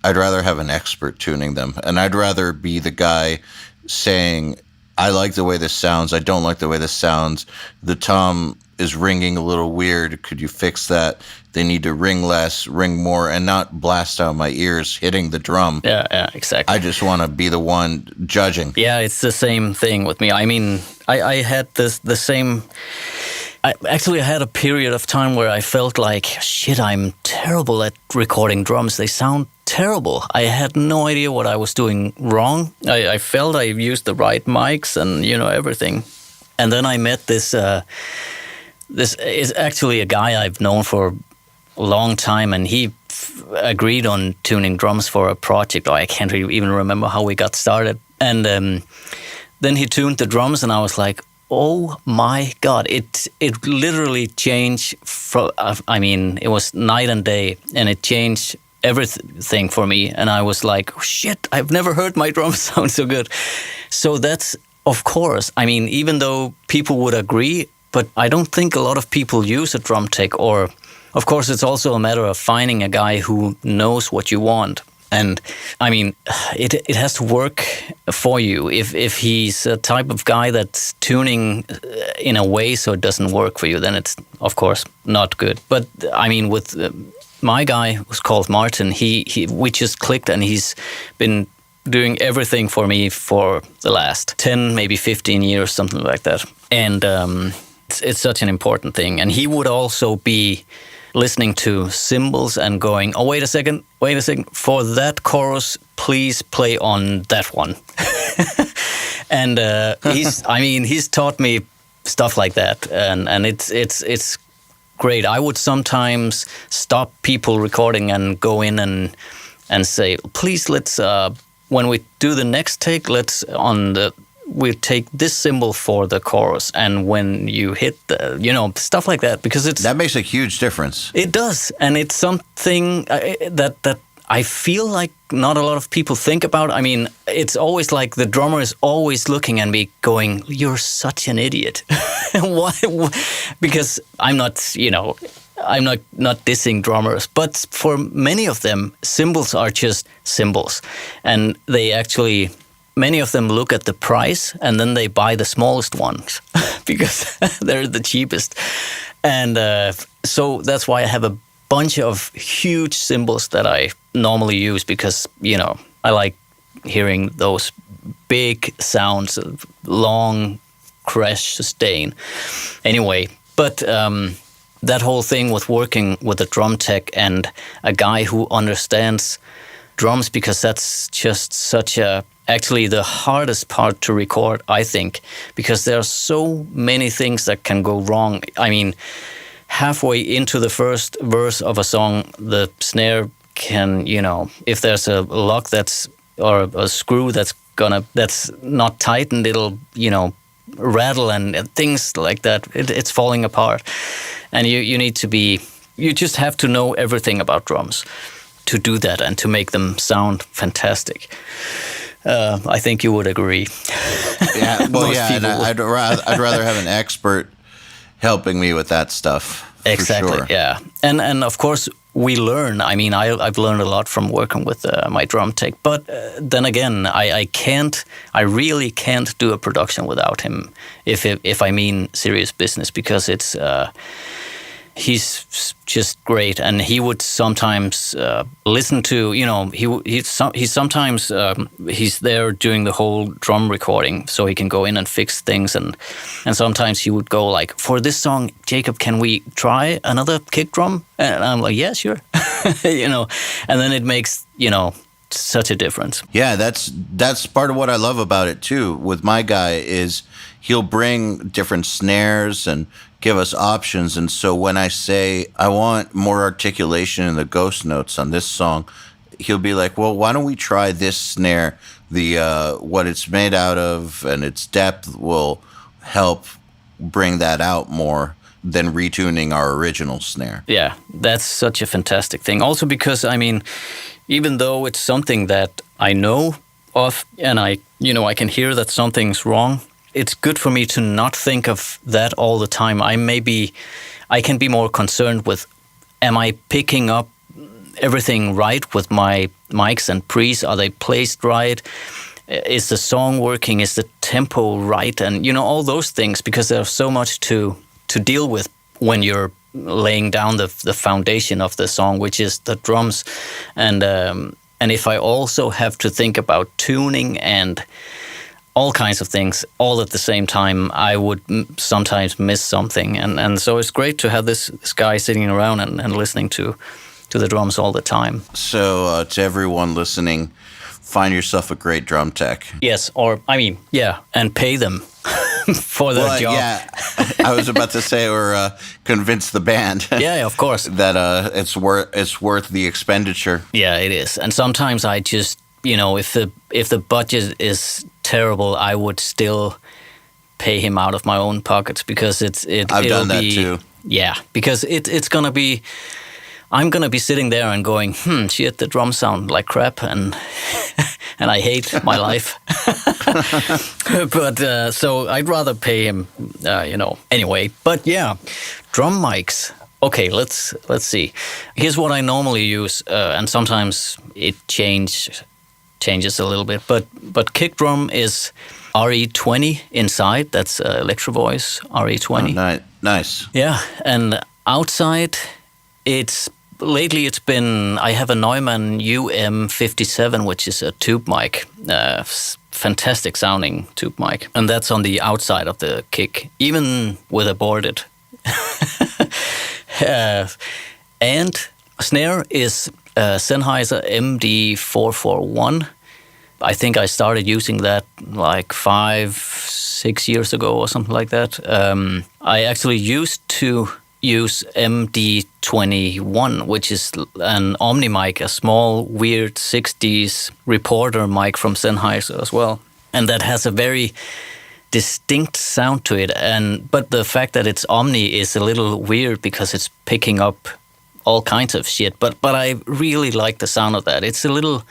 I'd rather have an expert tuning them. And I'd rather be the guy saying, I like the way this sounds, I don't like the way this sounds. The tom is ringing a little weird. Could you fix that? They need to ring less, ring more, and not blast out my ears hitting the drum. Yeah, exactly. I just want to be the one judging. Yeah, it's the same thing with me. I mean, I had the same... I had a period of time where I felt like, shit, I'm terrible at recording drums. They sound terrible. I had no idea what I was doing wrong. I felt I used the right mics and, everything. And then I met this is actually a guy I've known for a long time, and he agreed on tuning drums for a project. I can't even remember how we got started. And then he tuned the drums, and I was like, oh my God, it literally changed from, it was night and day, and it changed everything for me. And I was like, oh, shit, I've never heard my drums sound so good. So that's, of course, even though people would agree, but I don't think a lot of people use a drum tech, or, of course, it's also a matter of finding a guy who knows what you want. And it has to work for you. If he's a type of guy that's tuning in a way so it doesn't work for you, then it's, of course, not good. But with my guy, who's called Martin, we just clicked, and he's been doing everything for me for the last 10, maybe 15 years, something like that. And it's such an important thing. And he would also be listening to cymbals and going, oh, wait a second, for that chorus, please play on that one. And he's taught me stuff like that, and it's great. I would sometimes stop people recording and go in and say, please, let's when we do the next take, we take this cymbal for the chorus, and when you hit the, stuff like that, because that makes a huge difference. It does, and it's something that I feel like not a lot of people think about. I mean, it's always like the drummer is always looking at me going, you're such an idiot. Why? Because I'm not, I'm not dissing drummers, but for many of them, cymbals are just cymbals. And they actually, many of them look at the price and then they buy the smallest ones because they're the cheapest. And so that's why I have a bunch of huge cymbals that I normally use because, I like hearing those big sounds, long crash sustain. Anyway, but that whole thing with working with a drum tech and a guy who understands drums, because that's just actually the hardest part to record, I think, because there are so many things that can go wrong. I mean, halfway into the first verse of a song, the snare can, if there's a lock or a screw that's not tightened, it'll, rattle and things like that. It's falling apart. And you just have to know everything about drums to do that and to make them sound fantastic. I think you would agree. Yeah, well, yeah, and I'd rather have an expert helping me with that stuff. Exactly, sure. Yeah. And of course, we learn. I mean, I've learned a lot from working with my drum tech. But then again, I really can't do a production without him if I mean serious business, because he's just great, and he would sometimes listen to, he's there doing the whole drum recording, so he can go in and fix things, and sometimes he would go like, for this song, Jacob, can we try another kick drum? And I'm like, yeah, sure, and then it makes such a difference. Yeah, that's part of what I love about it too. With my guy is he'll bring different snares and give us options. And so when I say I want more articulation in the ghost notes on this song, he'll be like, well, why don't we try this snare? The what it's made out of and its depth will help bring that out more than retuning our original snare. Yeah, that's such a fantastic thing. Also because, I mean, even though it's something that I know of and I can hear that something's wrong, it's good for me to not think of that all the time. I can be more concerned with, am I picking up everything right with my mics and pre's? Are they placed right? Is the song working? Is the tempo right? And, all those things, because there's so much to deal with when you're laying down the foundation of the song, which is the drums. And if I also have to think about tuning and all kinds of things all at the same time, I would sometimes miss something. And so it's great to have this guy sitting around and listening to the drums all the time. So to everyone listening, find yourself a great drum tech. Yes, and pay them for their job. Yeah, I was about to say, or convince the band. Yeah, of course. That it's worth the expenditure. Yeah, it is. And sometimes I just, if the budget is terrible, I would still pay him out of my own pockets, because I've done that too. Yeah, because it's gonna be, I'm gonna be sitting there and going, shit, the drums sound like crap, and I hate my life. But so I'd rather pay him, Anyway, but yeah, drum mics. Okay, let's see. Here's what I normally use, and sometimes it changes a little bit, but kick drum is RE20 inside. That's Electro Voice RE20. Oh, nice. Yeah, and outside, lately it's been, I have a Neumann UM57, which is a tube mic, fantastic sounding tube mic, and that's on the outside of the kick, even with Aborted. And snare is Sennheiser MD441. I think I started using that like 5-6 years ago or something like that. I actually used to use MD21, which is an Omni mic, a small, weird 60s reporter mic from Sennheiser as well. And that has a very distinct sound to it. But the fact that it's Omni is a little weird because it's picking up all kinds of shit. But I really like the sound of that. It's a little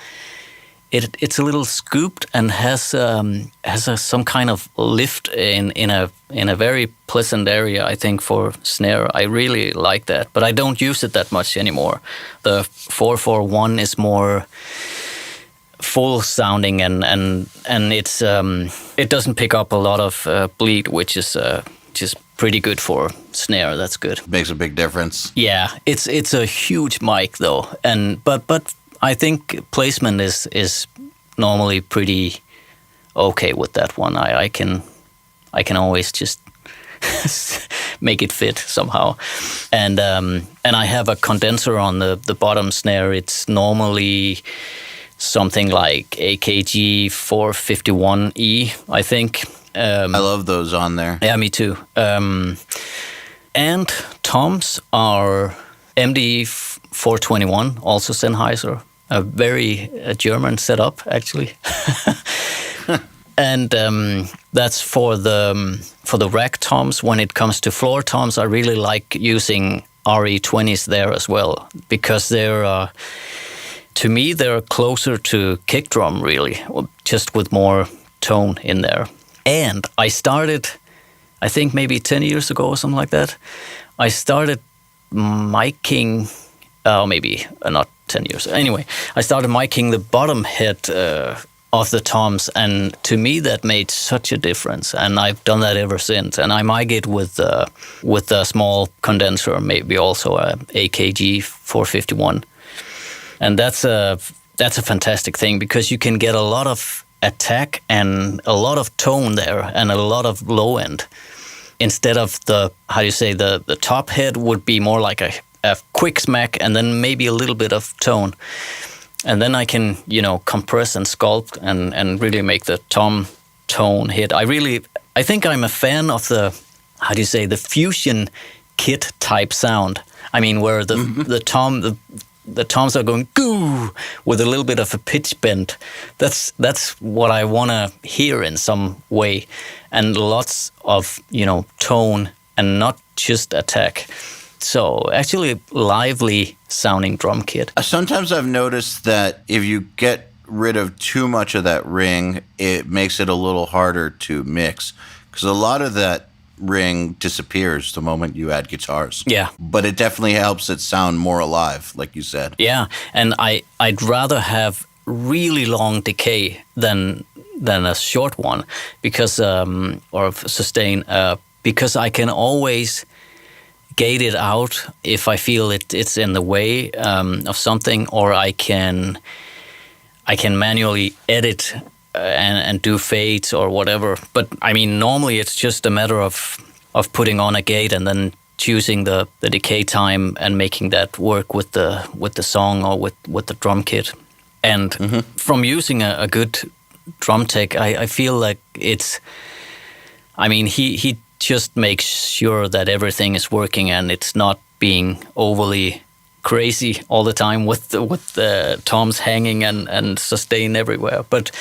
scooped and has some kind of lift in a very pleasant area, I think, for snare. I really like that, but I don't use it that much anymore. The 441 is more full sounding and it's it doesn't pick up a lot of bleed, which is just pretty good for snare. That's good. Makes a big difference. Yeah, it's a huge mic though, but I think placement is normally pretty okay with that one. I can always just make it fit somehow, and I have a condenser on the bottom snare. It's normally something like AKG 451E, I think. I love those on there. Yeah, me too. And toms are MD 421, also Sennheiser. A very German setup, actually. And that's for the rack toms. When it comes to floor toms, I really like using RE20s there as well, because they're, to me, they're closer to kick drum, really, just with more tone in there. And I started, I think maybe 10 years ago or something like that, I started miking, maybe not 10 years. Anyway, I started miking the bottom head of the toms, and to me that made such a difference. And I've done that ever since. And I mic it with a small condenser, maybe also a AKG 451. And that's a fantastic thing, because you can get a lot of attack and a lot of tone there and a lot of low end. Instead of the top head would be more like a quick smack and then maybe a little bit of tone. And then I can, compress and sculpt and really make the tom tone hit. I think I'm a fan of the fusion kit type sound. I mean, where the toms are going goo with a little bit of a pitch bend. That's what I want to hear in some way. And lots of, tone and not just attack. So actually lively sounding drum kit. Sometimes I've noticed that if you get rid of too much of that ring, it makes it a little harder to mix, because a lot of that ring disappears the moment you add guitars. Yeah. But it definitely helps it sound more alive, like you said. Yeah, and I'd rather have really long decay than a short one, because or sustain, because I can always gate it out if I feel it's in the way of something, or I can manually edit and do fades or whatever. But I mean, normally it's just a matter of putting on a gate and then choosing the decay time and making that work with the song or with the drum kit. And from using a good drum tech, I feel like he just makes sure that everything is working and it's not being overly crazy all the time with the toms hanging and sustain everywhere. But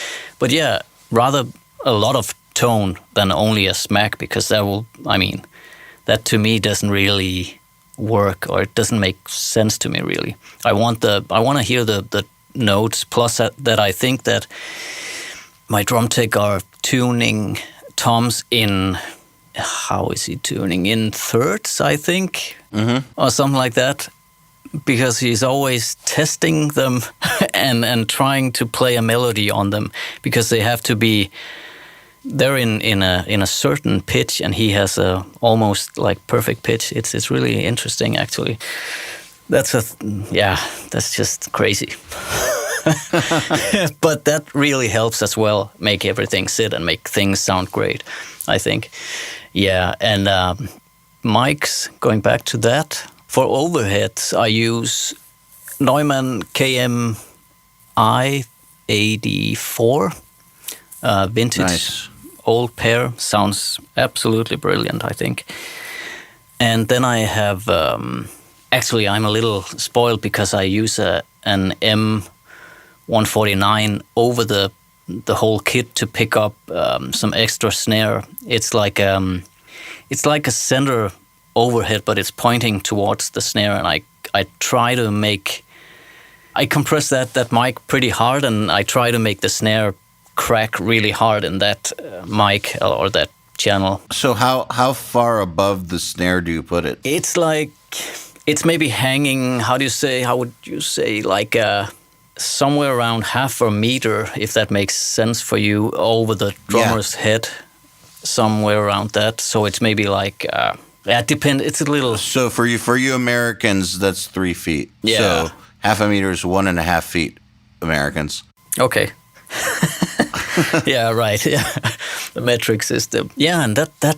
yeah, rather a lot of tone than only a smack, because that to me doesn't really work, or it doesn't make sense to me really. I want to hear the notes, plus that I think that my drum tech are tuning toms in, how is he tuning? In thirds, I think, or something like that, because he's always testing them and trying to play a melody on them, because they have to be, they're in a certain pitch, and he has a almost like perfect pitch. It's really interesting, actually. That's just crazy. But that really helps as well, make everything sit and make things sound great, I think. Yeah, and mics, going back to that, For overheads, I use Neumann KMI 84 vintage. Nice. Old pair. Sounds absolutely brilliant, I think. And then I have, actually I'm a little spoiled because I use an M149 over the whole kit to pick up some extra snare. It's like a center overhead, but it's pointing towards the snare, and I try to I compress that mic pretty hard, and I try to make the snare crack really hard in that mic or that channel. So how far above the snare do you put it? It's maybe hanging, how would you say, like somewhere around half a meter, if that makes sense for you, over the drummer's head, somewhere around that. So it's maybe like, it depends, it's a little... So for you Americans, that's 3 feet. Yeah. So half a meter is 1.5 feet, Americans. Okay. Yeah, right. Yeah, the metric system. Yeah, and that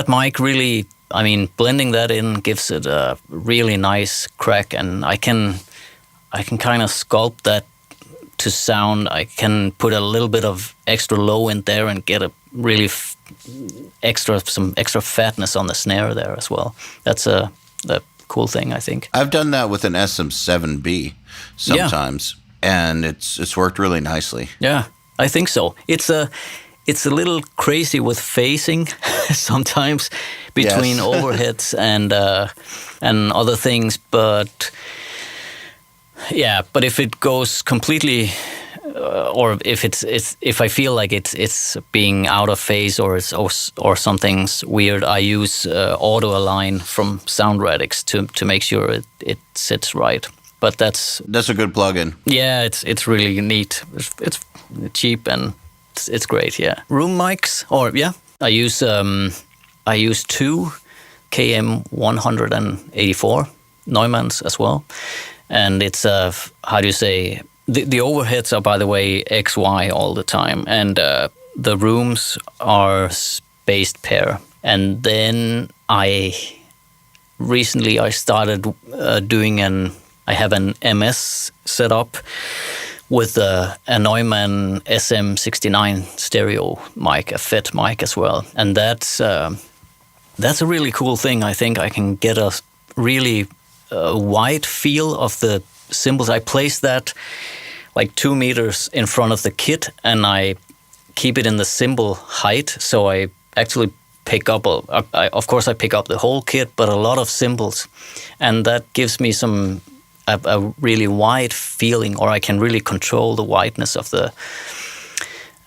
mic really, I mean, blending that in gives it a really nice crack, and I can kind of sculpt that to sound. I can put a little bit of extra low in there and get a really some extra fatness on the snare there as well. That's the cool thing, I think. I've done that with an SM7B sometimes, and it's worked really nicely. Yeah, I think so. It's a little crazy with phasing sometimes between overheads and other things, but if it goes completely, or if I feel like it's being out of phase or something's weird, I use auto align from Soundradix to make sure it sits right. But that's a good plugin. Yeah, it's really neat. It's cheap and it's great. Yeah, room mics, I use two KM184 Neumanns as well, and it's how do you say, the overheads are, by the way, XY all the time, and the rooms are spaced pair. And then I started doing I have an MS set up with a Neumann SM69 stereo mic, a FET mic as well. And that's a really cool thing. I think I can get a really wide feel of the cymbals. I place that like 2 meters in front of the kit, and I keep it in the cymbal height. So I actually pick up, of course I pick up the whole kit, but a lot of cymbals. And that gives me a really wide feeling, or I can really control the wideness of the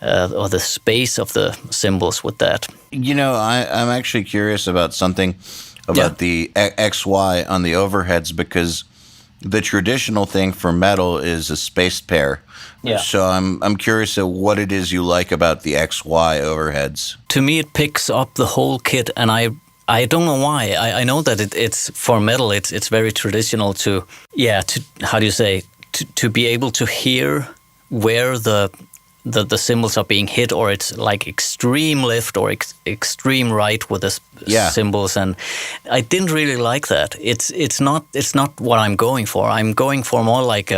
or the space of the cymbals with that. You know, I'm actually curious about something about the XY on the overheads, because the traditional thing for metal is a spaced pair. Yeah. So I'm curious at what it is you like about the XY overheads. To me, it picks up the whole kit, and I don't know why. I know that it's for metal. It's very traditional to how do you say, to be able to hear where the cymbals are being hit, or it's like extreme left or extreme right with the cymbals. And I didn't really like that. It's not what I'm going for. I'm going for more like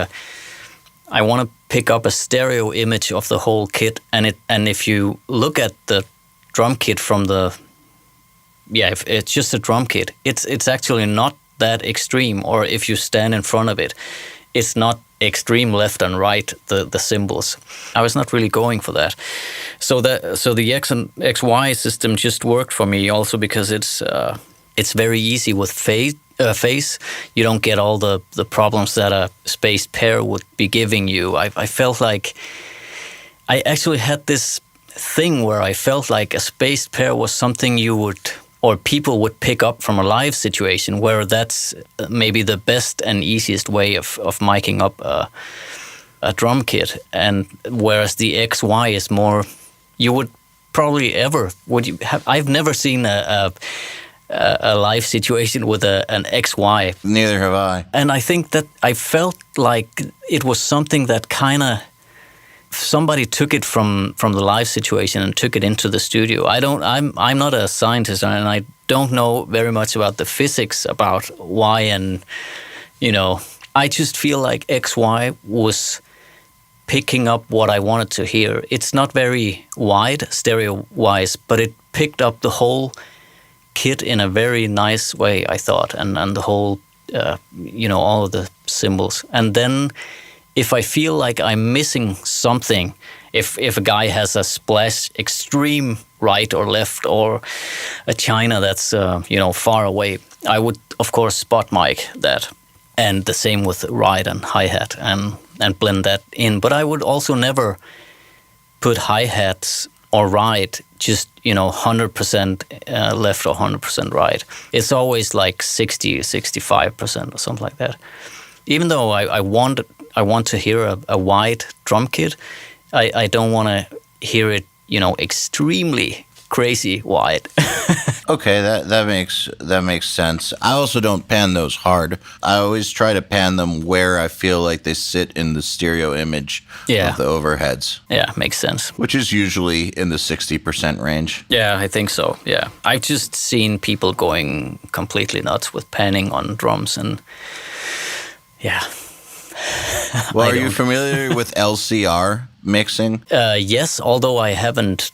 I want to pick up a stereo image of the whole kit, and if you look at the drum kit from if it's just a drum kit, it's actually not that extreme. Or if you stand in front of it, it's not extreme left and right, the cymbals. I was not really going for that. So the X and XY system just worked for me also because it's very easy with phase. You don't get all the problems that a spaced pair would be giving you. I felt like I actually had this thing where I felt like a spaced pair was something people would pick up from a live situation, where that's maybe the best and easiest way of miking up a drum kit. And whereas the XY is more, you would probably I've never seen a live situation with an XY. Neither have I. And I think that I felt like it was something that kind of, somebody took it from the live situation and took it into the studio. I'm not a scientist, and don't know very much about the physics about why, and I just feel like XY was picking up what I wanted to hear. It's not very wide stereo-wise, but it picked up the whole kit in a very nice way, I thought, and the whole, all of the cymbals. And then if I feel like I'm missing something, if a guy has a splash extreme right or left, or a China that's, far away, I would, of course, spot mic that. And the same with ride and hi-hat and blend that in. But I would also never put hi-hats or ride just, 100% left or 100% right. It's always like 60, 65% or something like that. Even though I want to hear a wide drum kit, I don't want to hear it, extremely crazy wide. Okay, that makes sense. I also don't pan those hard. I always try to pan them where I feel like they sit in the stereo image of the overheads. Yeah, makes sense. Which is usually in the 60% range. Yeah, I think so. Yeah, I've just seen people going completely nuts with panning on drums, and yeah. Well, are you familiar with LCR mixing? Yes, although I haven't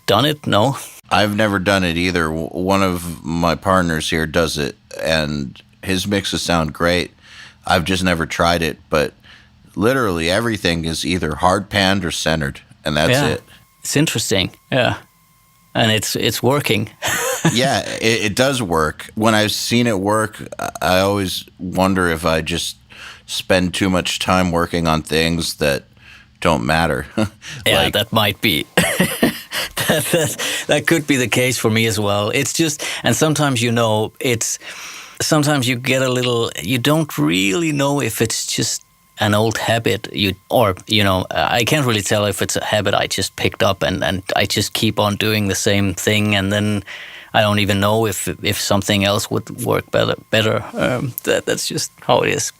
done it, no. I've never done it either. One of my partners here does it, and his mixes sound great. I've just never tried it, but literally everything is either hard panned or centered, and that's it. It's interesting, yeah. And it's working. Yeah, it does work. When I've seen it work, I always wonder if I just spend too much time working on things that don't matter. Yeah, that might be. That could be the case for me as well. It's just, and sometimes sometimes you get a little, you don't really know if it's just an old habit, I can't really tell if it's a habit I just picked up and I just keep on doing the same thing, and then I don't even know if something else would work better. That's just how it is.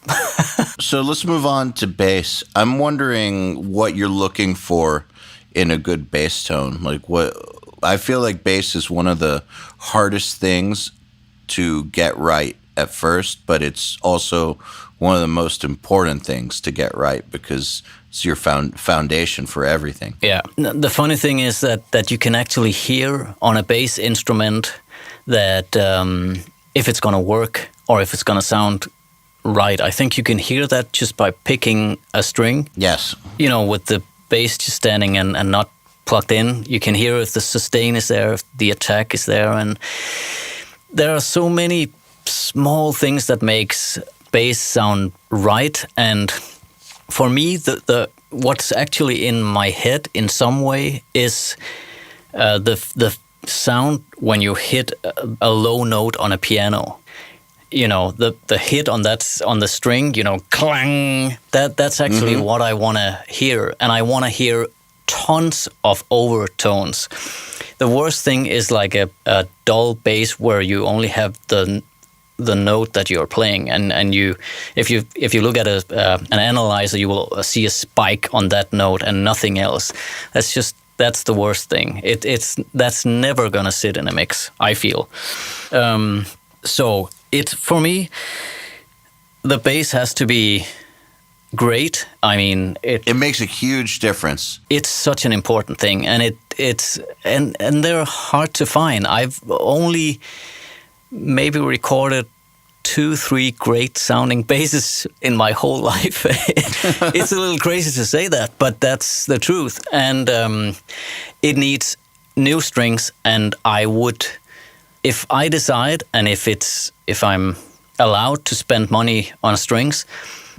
So let's move on to bass. I'm wondering what you're looking for in a good bass tone. I feel like bass is one of the hardest things to get right at first, but it's also one of the most important things to get right because it's your foundation for everything. Yeah. The funny thing is that you can actually hear on a bass instrument that if it's going to work or if it's going to sound right. I think you can hear that just by picking a string. Yes. With the bass just standing and not plugged in, you can hear if the sustain is there, if the attack is there, and there are so many small things that makes bass sound right. And for me, the what's actually in my head in some way is the sound when you hit a low note on a piano. The hit on the string, clang. That's actually what I want to hear, and I want to hear tons of overtones. The worst thing is like a dull bass where you only have the note that you're playing, and if you look at an analyzer, you will see a spike on that note and nothing else. That's the worst thing. That's never gonna sit in a mix, I feel. So for me, the bass has to be great. I mean, it makes a huge difference. It's such an important thing, and and they're hard to find. I've only maybe recorded 2-3 great sounding basses in my whole life. It's a little crazy to say that, but that's the truth. And it needs new strings, and I would, if I decide and if I'm allowed to spend money on strings,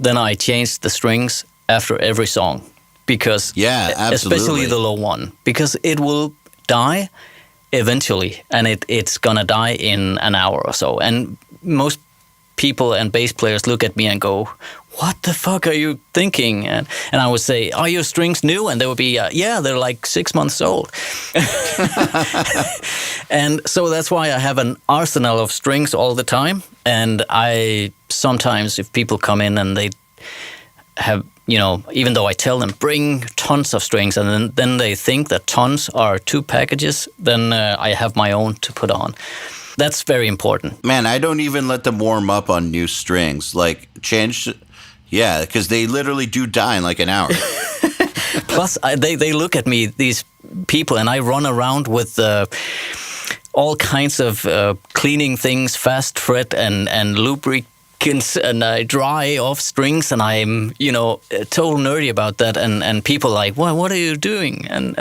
then I change the strings after every song, because especially the low one, because it will die eventually, and it's gonna die in an hour or so. And most people and bass players look at me and go, "What the fuck are you thinking?" And I would say, "Are your strings new?" And they would be, "Yeah, they're like 6 months old." And so that's why I have an arsenal of strings all the time. And I sometimes, if people come in and they have, even though I tell them bring tons of strings, and then they think that tons are 2 packages, then I have my own to put on. That's very important. Man, I don't even let them warm up on new strings. Like, because they literally do die in like an hour. Plus, they look at me, these people, and I run around with all kinds of cleaning things, fast fret and lubricants, and I dry off strings, and I'm, total nerdy about that. And people like, what are you doing? And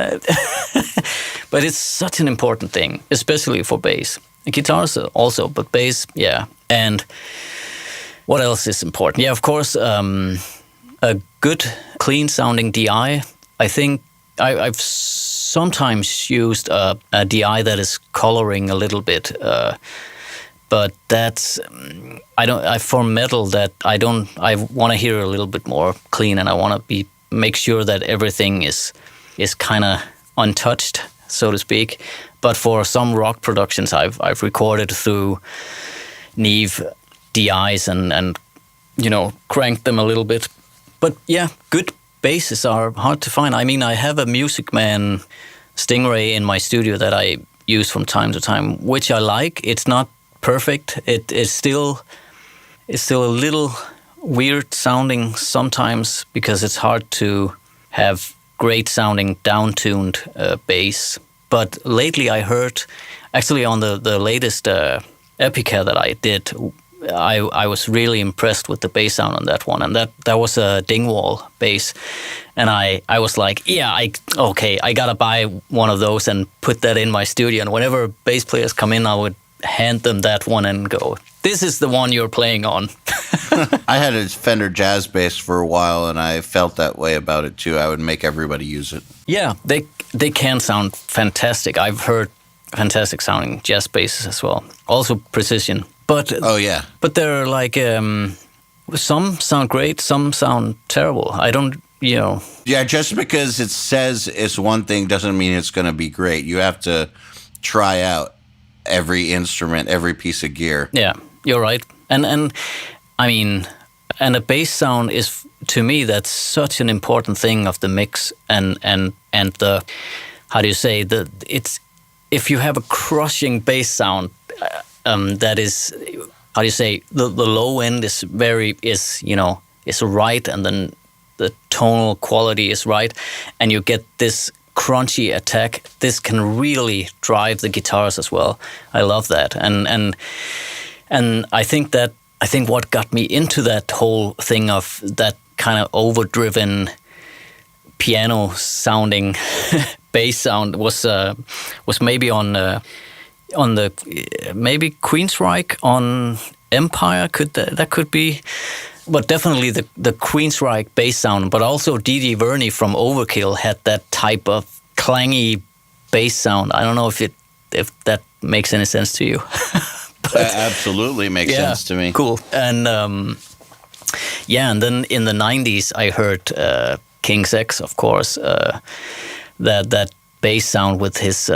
but it's such an important thing, especially for bass. Guitars also, but bass, yeah. And what else is important? Yeah, of course, a good, clean-sounding DI. I think I've sometimes used a DI that is coloring a little bit, but that's for metal that I want to hear a little bit more clean, and I want to make sure that everything is kind of untouched, so to speak. But for some rock productions, I've recorded through Neve DIs and cranked them a little bit. But yeah, good basses are hard to find. I mean, I have a Music Man Stingray in my studio that I use from time to time, which I like. It's not perfect. It is still a little weird sounding sometimes because it's hard to have great sounding down-tuned bass. But lately I heard, actually on the latest Epica that I did, I was really impressed with the bass sound on that one, and that was a Dingwall bass, and I was like, I gotta buy one of those and put that in my studio, and whenever bass players come in, I would hand them that one and go, this is the one you're playing on. I had a Fender Jazz bass for a while, and I felt that way about it too. I would make everybody use it. Yeah, they can sound fantastic. I've heard fantastic sounding jazz basses as well. Also precision. But but they're like some sound great, some sound terrible. I don't, Yeah, just because it says it's one thing doesn't mean it's going to be great. You have to try out every instrument, every piece of gear. Yeah, you're right. And I mean, and a bass sound is, to me, that's such an important thing of the mix and the, how do you say, it's, if you have a crushing bass sound, that is, how do you say, the low end is right, and then the tonal quality is right, and you get this crunchy attack. This can really drive the guitars as well. I love that, and I think what got me into that whole thing of that kind of overdriven piano sounding bass sound was maybe on the maybe Queensryche on Empire, that could be, but definitely the Queensryche bass sound, but also D.D. Verney from Overkill had that type of clangy bass sound. I don't know if that makes any sense to you. That absolutely makes sense to me. Cool. And and then in the 90s I heard King's X, of course, that bass sound with his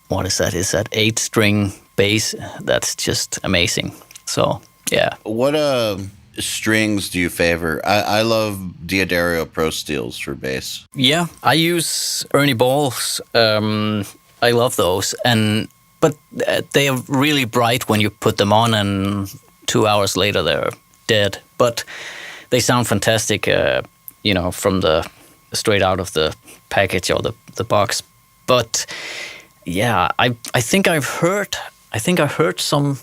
what is that? Is that 8-string bass? That's just amazing. So, yeah. What strings do you favor? I love Diodario Pro Steels for bass. Yeah, I use Ernie Balls. I love those. But they are really bright when you put them on, and 2 hours later they're dead. But they sound fantastic, from straight out of the package or the box. But yeah, I think I heard some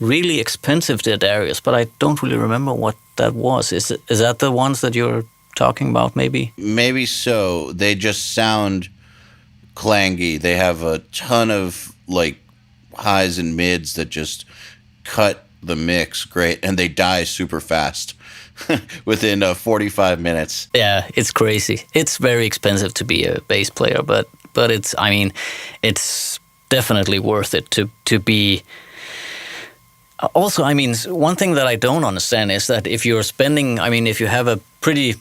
really expensive Diodarios, but I don't really remember what that was. Is that the ones that you're talking about, maybe? Maybe so. They just sound clangy. They have a ton of like highs and mids that just cut the mix great, and they die super fast within 45 minutes. Yeah, it's crazy. It's very expensive to be a bass player, but it's definitely worth it to be. Also, one thing that I don't understand is that if you're spending, if you have a pretty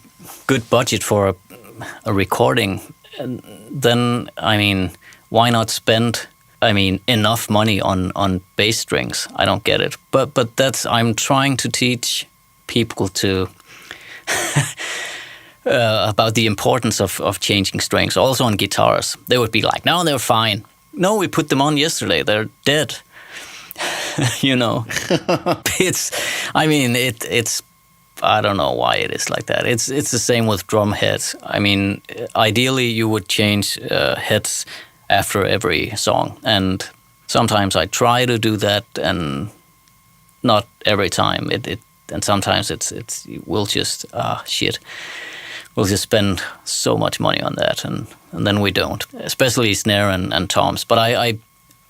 good budget for a recording, then why not spend enough money on bass strings? I don't get it. But I'm trying to teach people to about the importance of changing strings. Also on guitars, they would be like, no, they're fine. No, we put them on yesterday. They're dead. you know. It's I don't know why it is like that. It's the same with drum heads. I mean, ideally you would change heads after every song, and sometimes I try to do that, and not every time. And sometimes we'll just shit. We'll just spend so much money on that, and then we don't. Especially snare and toms. But I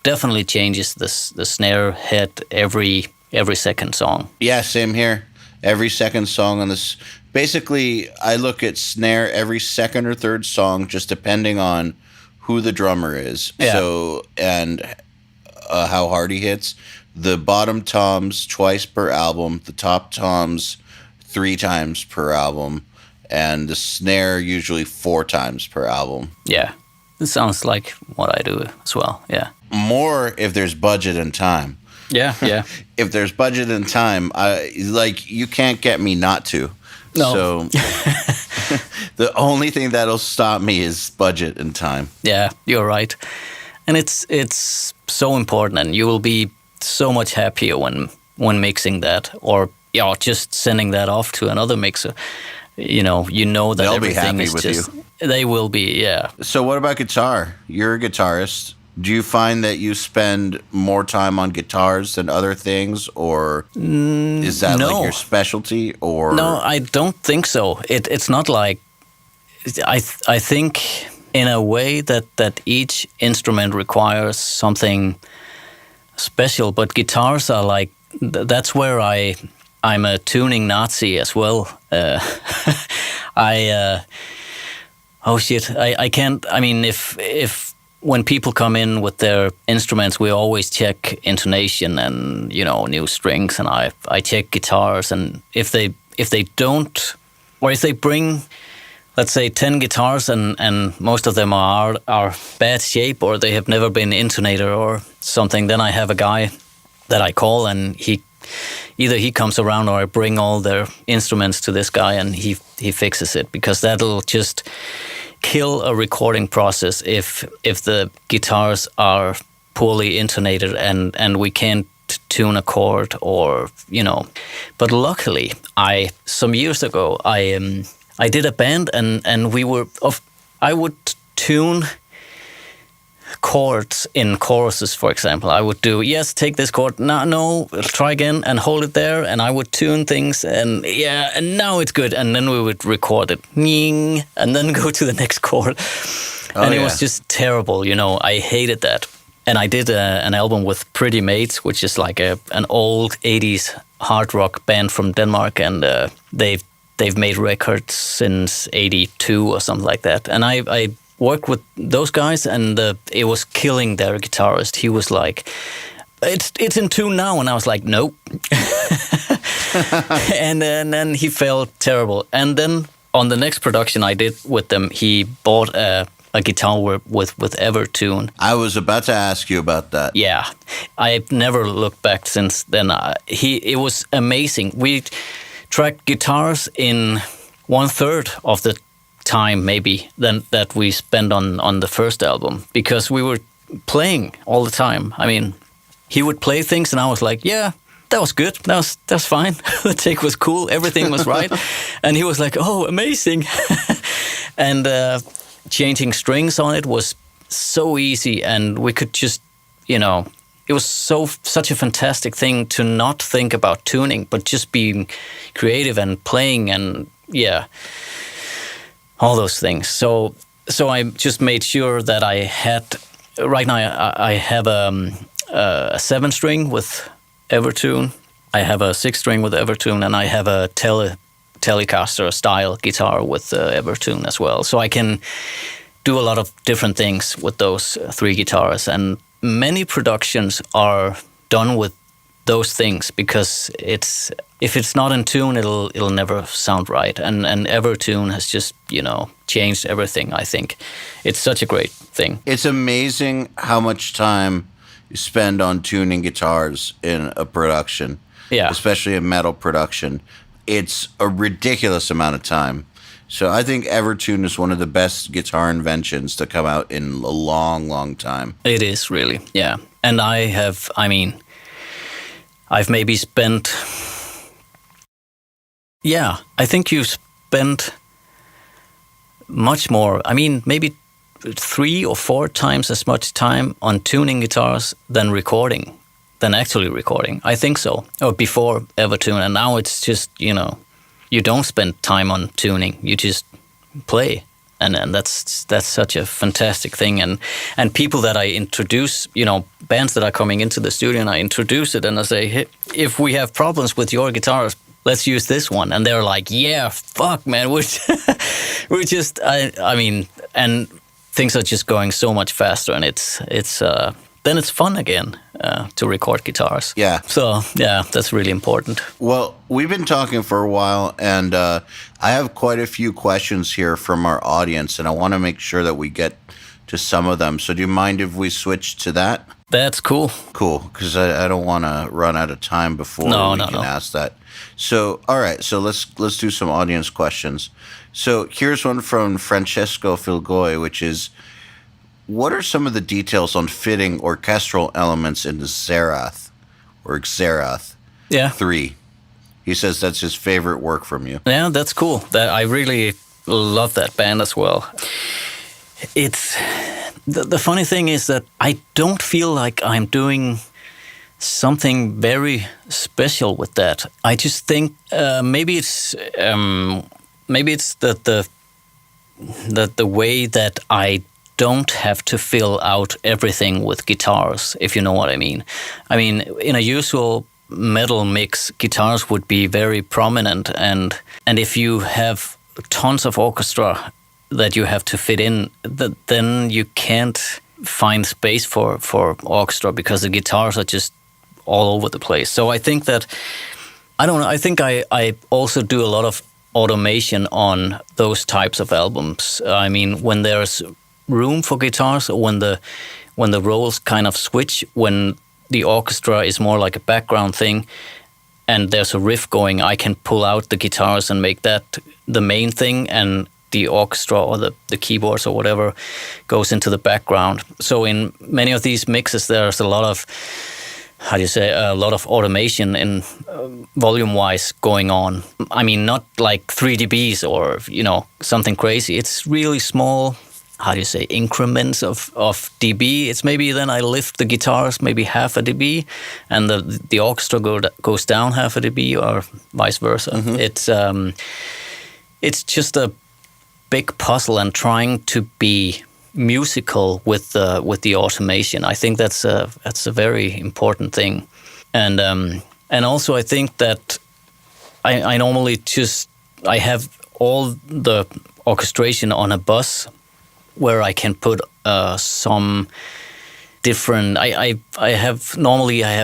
definitely changes the snare head every second song. Yeah, same here. Every second song on this. Basically, I look at snare every second or third song, just depending on who the drummer is. Yeah. So, and how hard he hits. The bottom toms twice per album, the top toms 3 times per album, and the snare usually 4 times per album. Yeah, it sounds like what I do as well. Yeah. More if there's budget and time. Yeah, yeah. If there's budget and time, you can't get me not to. No. So the only thing that'll stop me is budget and time. Yeah, you're right. And it's so important, and you will be so much happier when mixing that, or just sending that off to another mixer. You know that they'll everything be happy is with just. you. They will be, yeah. So what about guitar? You're a guitarist. Do you find that you spend more time on guitars than other things, or is that no. like your specialty? Or No, I don't think so. It's not like I think in a way that each instrument requires something special, but guitars are like that's where I'm a tuning Nazi as well. I can't. I mean, if when people come in with their instruments, we always check intonation and new strings, and I check guitars, and if they don't, or if they bring, let's say 10 guitars and most of them are bad shape, or they have never been intonator or something, then I have a guy that I call, and he comes around, or I bring all their instruments to this guy and he fixes it, because that'll just kill a recording process if the guitars are poorly intonated and we can't tune a chord, or But luckily, some years ago I did a band and I would tune chords in choruses, for example. I would do, yes, take this chord, no, try again, and hold it there, and I would tune things, and now it's good, and then we would record it, and then go to the next chord. It was just terrible, I hated that. And I did an album with Pretty Mates, which is like an old 80s hard rock band from Denmark, and they've made records since 82 or something like that. And I worked with those guys, and it was killing their guitarist. He was like, it's in tune now, and I was like, nope. and then he felt terrible. And then on the next production I did with them, he bought a guitar with Evertune. I was about to ask you about that. Yeah, I've never looked back since then. It was amazing. We tracked guitars in 1/3 of the time maybe than that we spent on the first album, because we were playing all the time. I mean, he would play things and I was like, yeah, that was good, that's fine. The take was cool, everything was right. And he was like, oh, amazing. And changing strings on it was so easy, and we could just, it was such a fantastic thing to not think about tuning, but just being creative and playing, and all those things. So I just made sure that I had. Right now, I have a 7-string with Evertune. I have a 6-string with Evertune, and I have a Telecaster style guitar with Evertune as well. So I can do a lot of different things with those 3 guitars, and many productions are done with those things, because if it's not in tune, it'll never sound right. And Evertune has just changed everything. I think it's such a great thing. It's amazing how much time you spend on tuning guitars in a production, especially a metal production. It's a ridiculous amount of time. So I think Evertune is one of the best guitar inventions to come out in a long, long time. It is really, yeah. And I've maybe spent, I think you've spent much more. I mean, maybe 3 or 4 times as much time on tuning guitars than actually recording. I think so. Or before ever tune. And now it's just, you don't spend time on tuning. You just play. And that's such a fantastic thing. And people that I introduce, bands that are coming into the studio, and I introduce it and I say, hey, if we have problems with your guitars, let's use this one. And they're like, yeah, fuck, man. We're just, I mean, and things are just going so much faster, and then it's fun again to record guitars. Yeah. So, that's really important. Well, we've been talking for a while, and I have quite a few questions here from our audience, and I want to make sure that we get to some of them. So do you mind if we switch to that? That's cool. Cool, because I don't want to run out of time before we can ask that. So, all right, so let's do some audience questions. So here's one from Francesco Filgoy, which is, what are some of the details on fitting orchestral elements into Xerath 3? He says that's his favorite work from you. Yeah, that's cool. I really love that band as well. It's the funny thing is that I don't feel like I'm doing something very special with that. I just think maybe it's that the way that I don't have to fill out everything with guitars, if you know what I mean. I mean, in a usual metal mix, guitars would be very prominent, and if you have tons of orchestra that you have to fit in, then you can't find space for orchestra because the guitars are just all over the place. So I think that, I don't know, I think I also do a lot of automation on those types of albums. I mean, when there's room for guitars, or when the roles kind of switch, when the orchestra is more like a background thing and there's a riff going, I can pull out the guitars and make that the main thing, and the orchestra or the keyboards or whatever goes into the background. So in many of these mixes, there's a lot of, a lot of automation in volume-wise going on. I mean, not like 3 dBs or, something crazy. It's really small, increments of dB. It's maybe then I lift the guitars maybe half a dB, and the orchestra goes down half a dB, or vice versa. Mm-hmm. It's just a big puzzle, and trying to be musical with the automation. I think that's a very important thing, and also I think that I normally I have all the orchestration on a bus where I can put some different. I have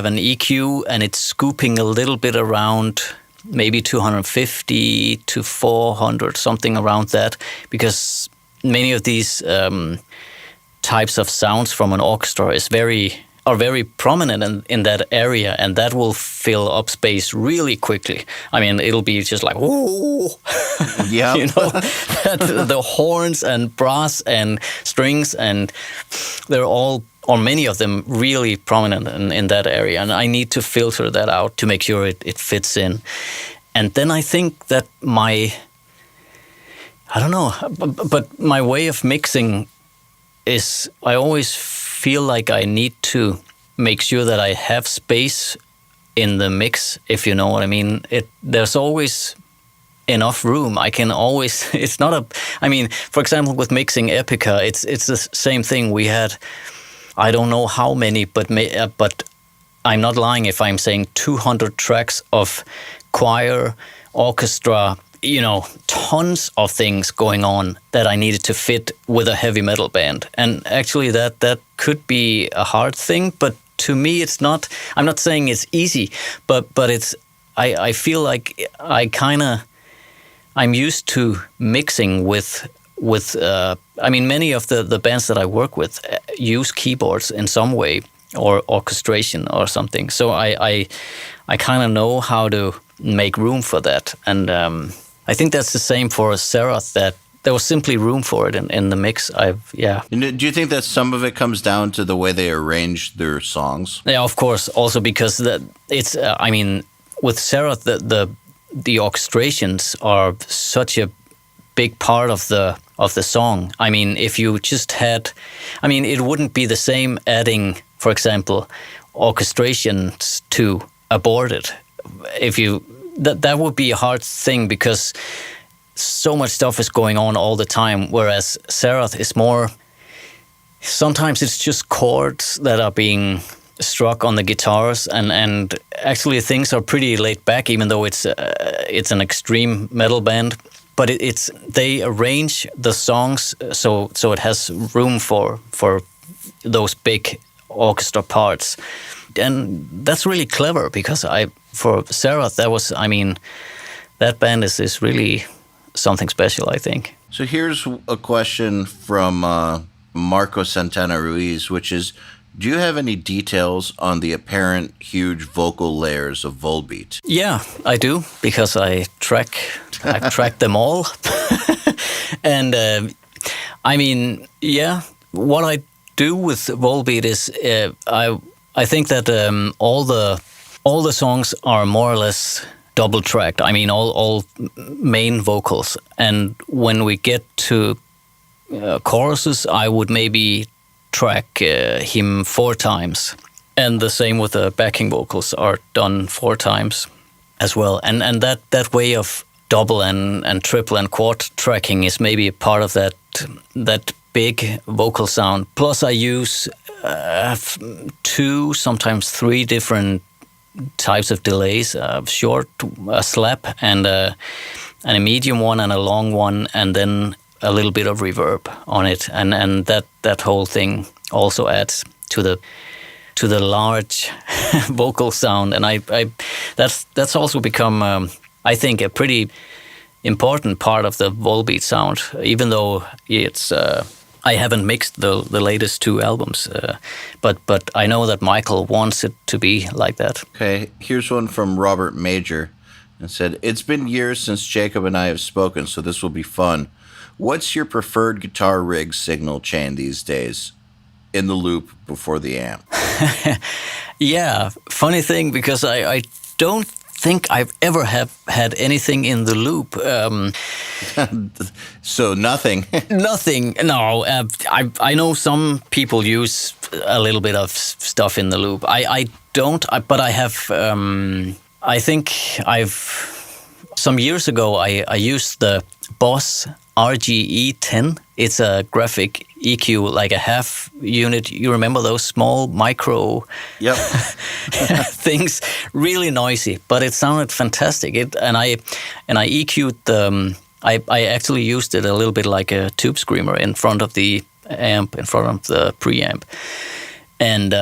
an EQ, and it's scooping a little bit around maybe 250 to 400, something around that, because many of these types of sounds from an orchestra are very prominent in that area, and that will fill up space really quickly. I mean, it'll be just like, whoa, yeah, the horns and brass and strings, and they're all, or many of them, really prominent in that area, and I need to filter that out to make sure it fits in. And then I think that but my way of mixing is, I always feel like I need to make sure that I have space in the mix, if you know what I mean. There's always enough room. I can always, for example, with mixing Epica, it's the same thing. We had, I don't know how many, but I'm not lying if I'm saying 200 tracks of choir, orchestra, tons of things going on that I needed to fit with a heavy metal band. And actually that could be a hard thing, but to me it's not. I'm not saying it's easy, but it's, I feel like I'm used to mixing with many of the bands that I work with use keyboards in some way, or orchestration or something. So I kind of know how to make room for that. And I think that's the same for Xerath, there was simply room for it in the mix. And do you think that some of it comes down to the way they arrange their songs? Yeah, of course. Also because it's I mean, with Serath, the orchestrations are such a big part of the song. I mean, if you just had, I mean, it wouldn't be the same adding, for example, orchestrations to Aborted. If you that would be a hard thing because so much stuff is going on all the time, whereas Serath is more, sometimes it's just chords that are being struck on the guitars, and actually things are pretty laid back, even though it's an extreme metal band. But they arrange the songs so it has room for those big orchestra parts, and that's really clever because for Serath that band is really something special, I think. So here's a question from Marco Santana Ruiz, which is, do you have any details on the apparent huge vocal layers of Volbeat? Yeah, I do, because I've tracked them all. And I mean, yeah, what I do with Volbeat is I think that all the songs are more or less double tracked. I mean, all main vocals, and when we get to choruses, I would maybe track him 4 times, and the same with the backing vocals are done 4 times as well. And that way of double and triple and quad tracking is maybe a part of that big vocal sound. Plus, I use 2, sometimes 3 different types of delays: a short, a slap, and a medium one, and a long one, and then a little bit of reverb on it, and that whole thing also adds to the large vocal sound. And that's also become I think a pretty important part of the Volbeat sound, even though it's I haven't mixed the latest 2 albums, but I know that Michael wants it to be like that. Okay, here's one from Robert Major, and said, "It's been years since Jacob and I have spoken, so this will be fun. What's your preferred guitar rig signal chain these days? In the loop, before the amp?" Yeah, funny thing, because I don't think I've ever had anything in the loop. So nothing. Nothing. No, I know some people use a little bit of stuff in the loop. I don't, but I have. I think some years ago I used the Boss RGE10. It's a graphic EQ, like a half unit. You remember those small micro Yep. things? Really noisy, but it sounded fantastic. And I EQ'd I actually used it a little bit like a tube screamer in front of the amp, in front of the preamp, and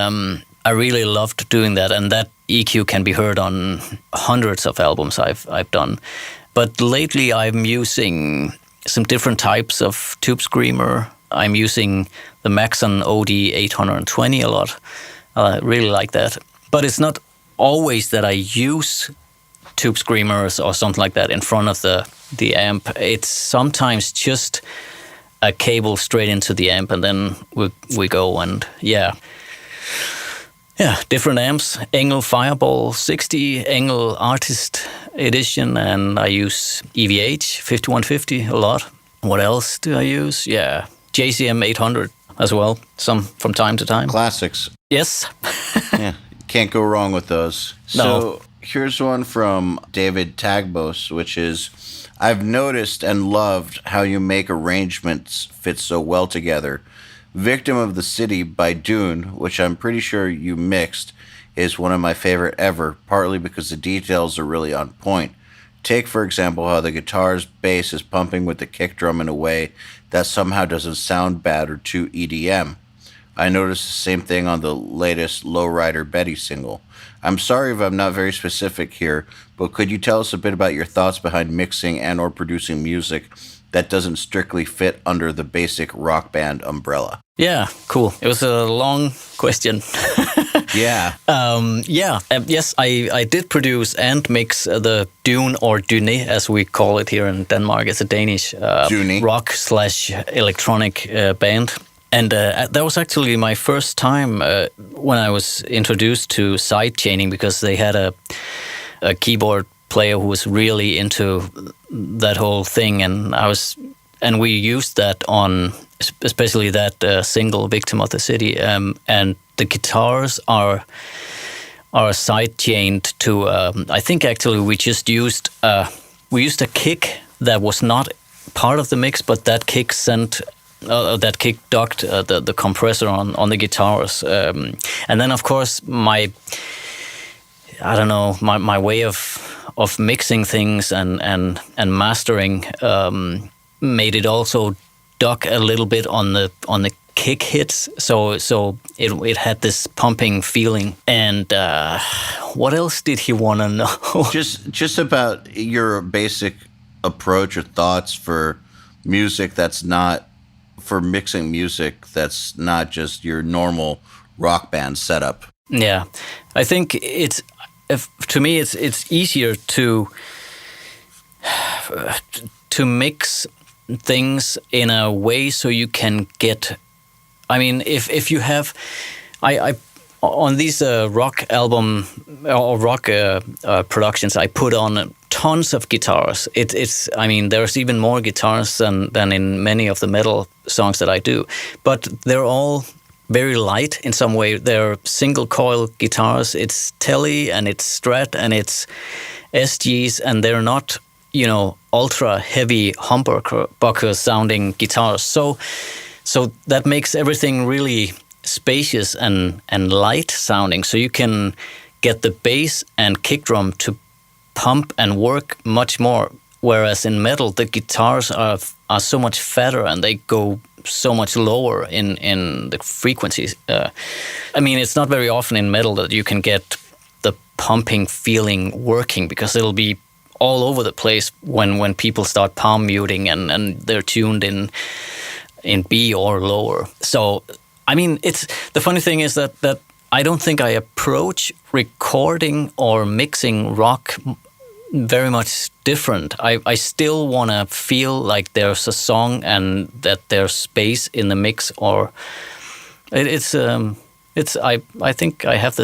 I really loved doing that. And that EQ can be heard on hundreds of albums I've done. But lately I'm using some different types of tube screamer. I'm using the Maxon OD 820 a lot. I really like that. But it's not always that I use tube screamers or something like that in front of the amp. It's sometimes just a cable straight into the amp, and then we go. And yeah, different amps. Engel Fireball 60, Engel Artist Edition, and I use EVH 5150 a lot. What else do I use? Yeah, JCM 800 as well, some from time to time. Classics. Yes. Yeah, can't go wrong with those. No. So here's one from David Tagbos, which is, "I've noticed and loved how you make arrangements fit so well together. Victim of the City by Dune, which I'm pretty sure you mixed, is one of my favorite ever, partly because the details are really on point. Take, for example, how the guitar's bass is pumping with the kick drum in a way that somehow doesn't sound bad or too EDM. I noticed the same thing on the latest Lowrider Betty single. I'm sorry if I'm not very specific here, but could you tell us a bit about your thoughts behind mixing and or producing music that doesn't strictly fit under the basic rock band umbrella?" Yeah, cool. It was a long question. Yes, I did produce and mix the Dune or Dune, as we call it here in Denmark. It's a Danish rock / electronic band. And that was actually my first time when I was introduced to sidechaining, because they had a keyboard player who was really into that whole thing, and we used that on especially that single "Victim of the City," and the guitars are sidechained to. I think actually we just used a kick that was not part of the mix, but that kick sent. That kick ducked the compressor on the guitars, and then of course my way of mixing things and mastering made it also duck a little bit on the kick hits, so it had this pumping feeling. And what else did he want to know? Just about your basic approach or thoughts for music that's not. For mixing music that's not just your normal rock band setup. Yeah, I think to me it's easier to mix things in a way so you can get. I mean, if you have, I on these rock album or rock productions, I put on tons of guitars. It's I mean, there's even more guitars than in many of the metal songs that I do, but they're all very light in some way. They're single coil guitars. It's Tele and it's Strat and it's SGs, and they're not, ultra heavy humbucker sounding guitars. So that makes everything really spacious and light sounding. So you can get the bass and kick drum to pump and work much more. Whereas in metal, the guitars are so much fatter and they go so much lower in the frequencies. I mean, it's not very often in metal that you can get the pumping feeling working, because it'll be all over the place when people start palm muting and they're tuned in B or lower. So, I mean, the funny thing is that I don't think I approach recording or mixing rock very much different. I still want to feel like there's a song and that there's space in the mix, or I think I have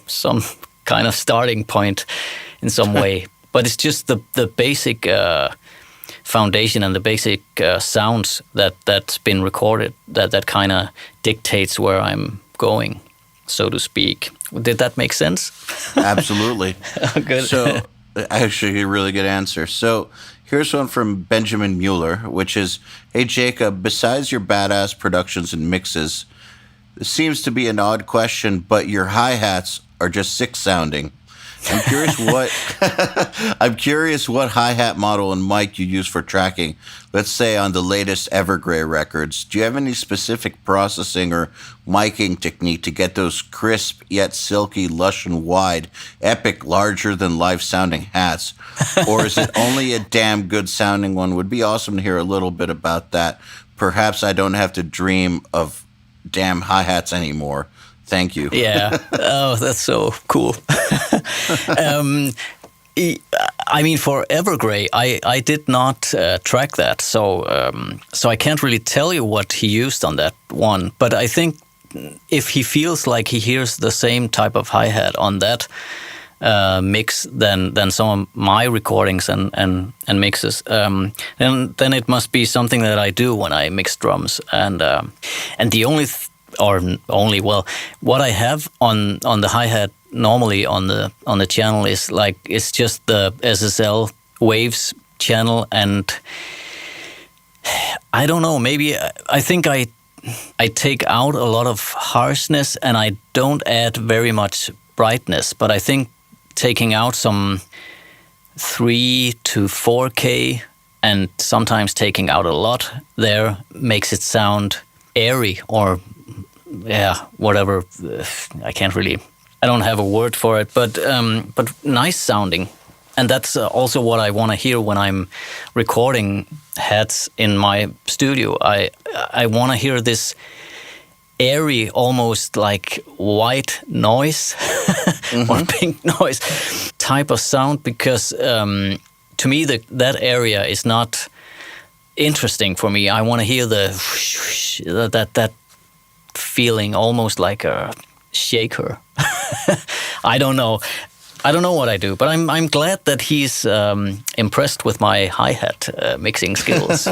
some kind of starting point in some way, but it's just the basic foundation and the basic sounds that's been recorded that kind of dictates where I'm going, so to speak. Did that make sense? Absolutely. Good. So, actually, a really good answer. So, here's one from Benjamin Mueller, which is, "Hey Jacob, besides your badass productions and mixes, this seems to be an odd question, but your hi-hats are just sick sounding. I'm curious what hi-hat model and mic you use for tracking. Let's say on the latest Evergrey records. Do you have any specific processing or miking technique to get those crisp yet silky, lush and wide, epic, larger than life sounding hats? Or is it only a damn good sounding one? Would be awesome to hear a little bit about that. Perhaps I don't have to dream of damn hi-hats anymore. Thank you." Yeah. Oh, that's so cool. I mean, for Evergrey, I did not track that, so I can't really tell you what he used on that one. But I think if he feels like he hears the same type of hi-hat on that mix than some of my recordings and mixes, then it must be something that I do when I mix drums. And the what I have on the hi-hat normally on the channel is like, it's just the SSL waves channel, and I don't know, maybe I think I take out a lot of harshness and I don't add very much brightness, but I think taking out some 3 to 4K and sometimes taking out a lot there makes it sound airy, or whatever. I don't have a word for it, but nice sounding. And that's also what I want to hear when I'm recording hats in my studio. I want to hear this airy, almost like white noise or pink noise type of sound, because to me that area is not interesting for me. I want to hear that feeling, almost like a shaker. I don't know what I do, but I'm glad that he's impressed with my hi-hat mixing skills.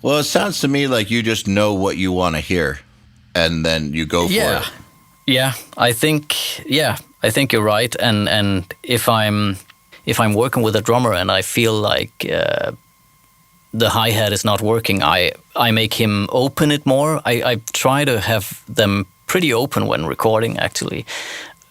Well, it sounds to me like you just know what you want to hear, and then you go for it. Yeah, I think you're right. And if I'm working with a drummer and I feel like the hi-hat is not working, I make him open it more. I try to have them pretty open when recording, actually,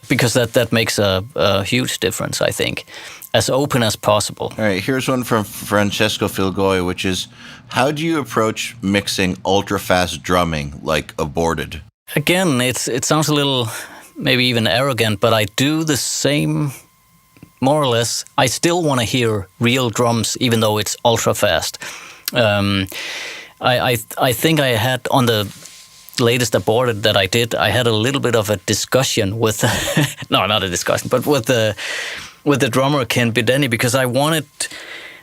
because that makes a huge difference, I think. As open as possible. All right, here's one from Francesco Filgoy, which is, how do you approach mixing ultra-fast drumming like Aborted? Again, it sounds a little, maybe even arrogant, but I do the same, more or less. I still want to hear real drums, even though it's ultra-fast. I think I had, on the latest Aborted that I did, I had a little bit of a discussion with, no, not a discussion, but with the drummer Ken Bideni, because I wanted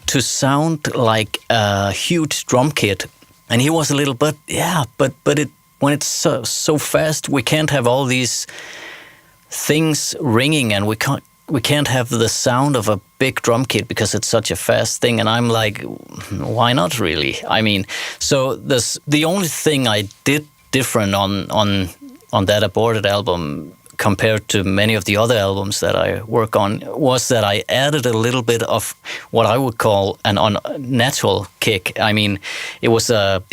to sound like a huge drum kit, and he was a little, but when it's so fast, we can't have all these things ringing, and we can't have the sound of a big drum kit because it's such a fast thing. And I'm like, why not really? I mean, so the only thing I did different on that Aborted album compared to many of the other albums that I work on was that I added a little bit of what I would call an unnatural kick. I mean, it was a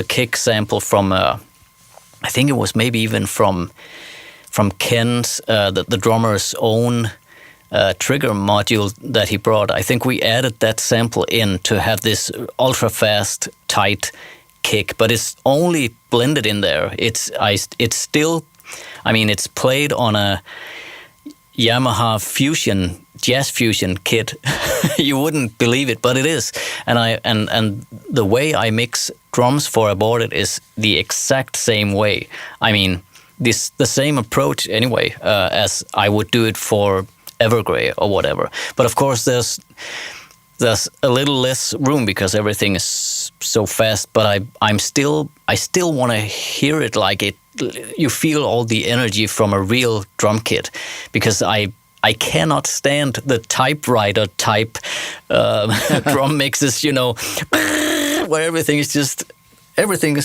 kick sample from I think it was maybe even from Ken's the drummer's own trigger module that he brought. I think we added that sample in to have this ultra fast tight kick, but it's only blended in there. It's still, I mean, it's played on a Yamaha Fusion, Jazz Fusion kit. You wouldn't believe it, but it is. And the way I mix drums for Aborted is the exact same way. I mean, the same approach anyway, as I would do it for Evergrey or whatever. But of course, there's a little less room because everything is so fast. But I still want to hear it like it. You feel all the energy from a real drum kit, because I cannot stand the typewriter type drum mixes, you know, where everything is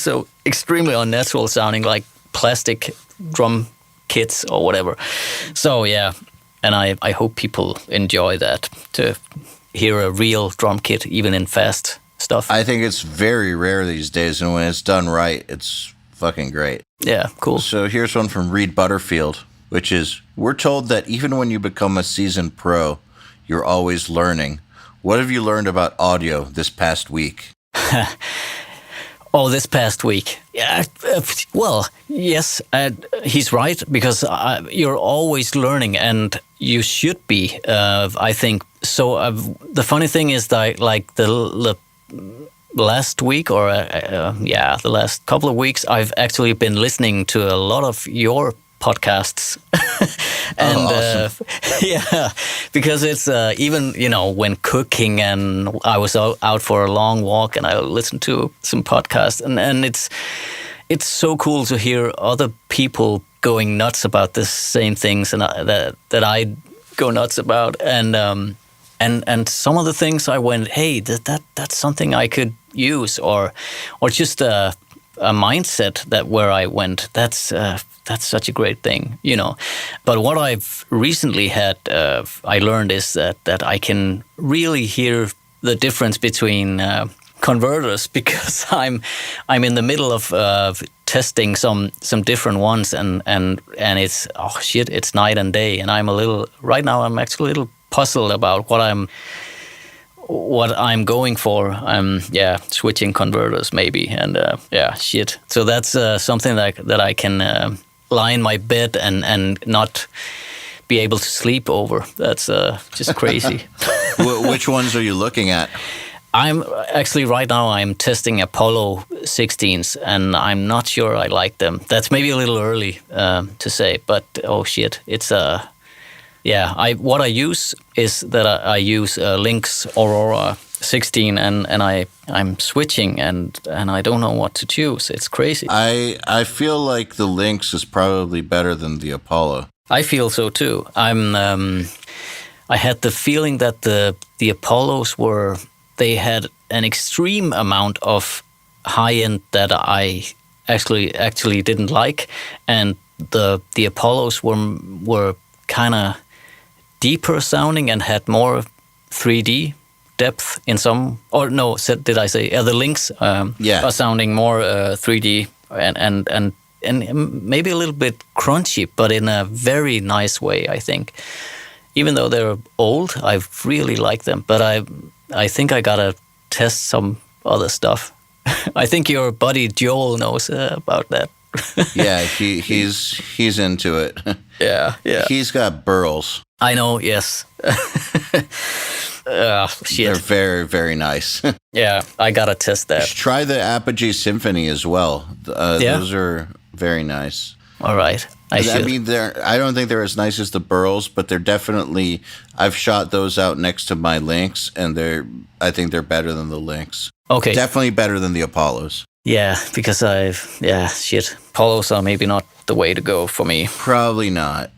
so extremely unnatural sounding, like plastic drum kits or whatever. So yeah, and I hope people enjoy that, to hear a real drum kit even in fast stuff. I think it's very rare these days, and when it's done right, it's fucking great. Yeah, cool. So here's one from Reed Butterfield, which is, we're told that even when you become a seasoned pro, you're always learning. What have you learned about audio this past week? Oh, this past week. Yeah, well, yes, he's right, because you're always learning, and you should be, I think. So the funny thing is that, like, the last week, or the last couple of weeks, I've actually been listening to a lot of your podcasts. And awesome. Yeah, because it's even, you know, when cooking, and I was out for a long walk and I listened to some podcasts, and it's so cool to hear other people going nuts about the same things and that I go nuts about, and some of the things I went, hey, that's something I could use, or just a mindset that where I went, that's such a great thing, you know. But what I've recently had, I learned, is that I can really hear the difference between converters, because I'm in the middle of testing some different ones, and it's, oh shit, it's night and day, and I'm actually a little puzzled about what I'm going for. Switching converters maybe, and shit. So that's something that I can lie in my bed and not be able to sleep over. That's just crazy. Which ones are you looking at? I'm actually right now I'm testing Apollo 16s, and I'm not sure I like them. That's maybe a little early to say, but oh shit, it's what I use is that I use Lynx Aurora 16, and I'm switching, and I don't know what to choose. It's crazy. I feel like the Lynx is probably better than the Apollo. I feel so too. I had the feeling that the Apollos they had an extreme amount of high end that I actually didn't like, and the Apollos were kind of deeper sounding and had more 3D depth in some. Or no, did I say the Lynx? Are sounding more 3D and maybe a little bit crunchy, but in a very nice way, I think. Even though they're old, I really like them. But I think I gotta test some other stuff. I think your buddy Joel knows about that. Yeah, he's into it. Yeah. He's got burls. I know. Yes. Shit. They're very, very nice. Yeah, I gotta test that. Try the Apogee Symphony as well. Those are very nice. All right. I mean, I don't think they're as nice as the burls, but they're definitely. I've shot those out next to my Lynx, and I think they're better than the Lynx. Okay. Definitely better than the Apollos. Yeah, because Apollos are maybe not the way to go for me. Probably not.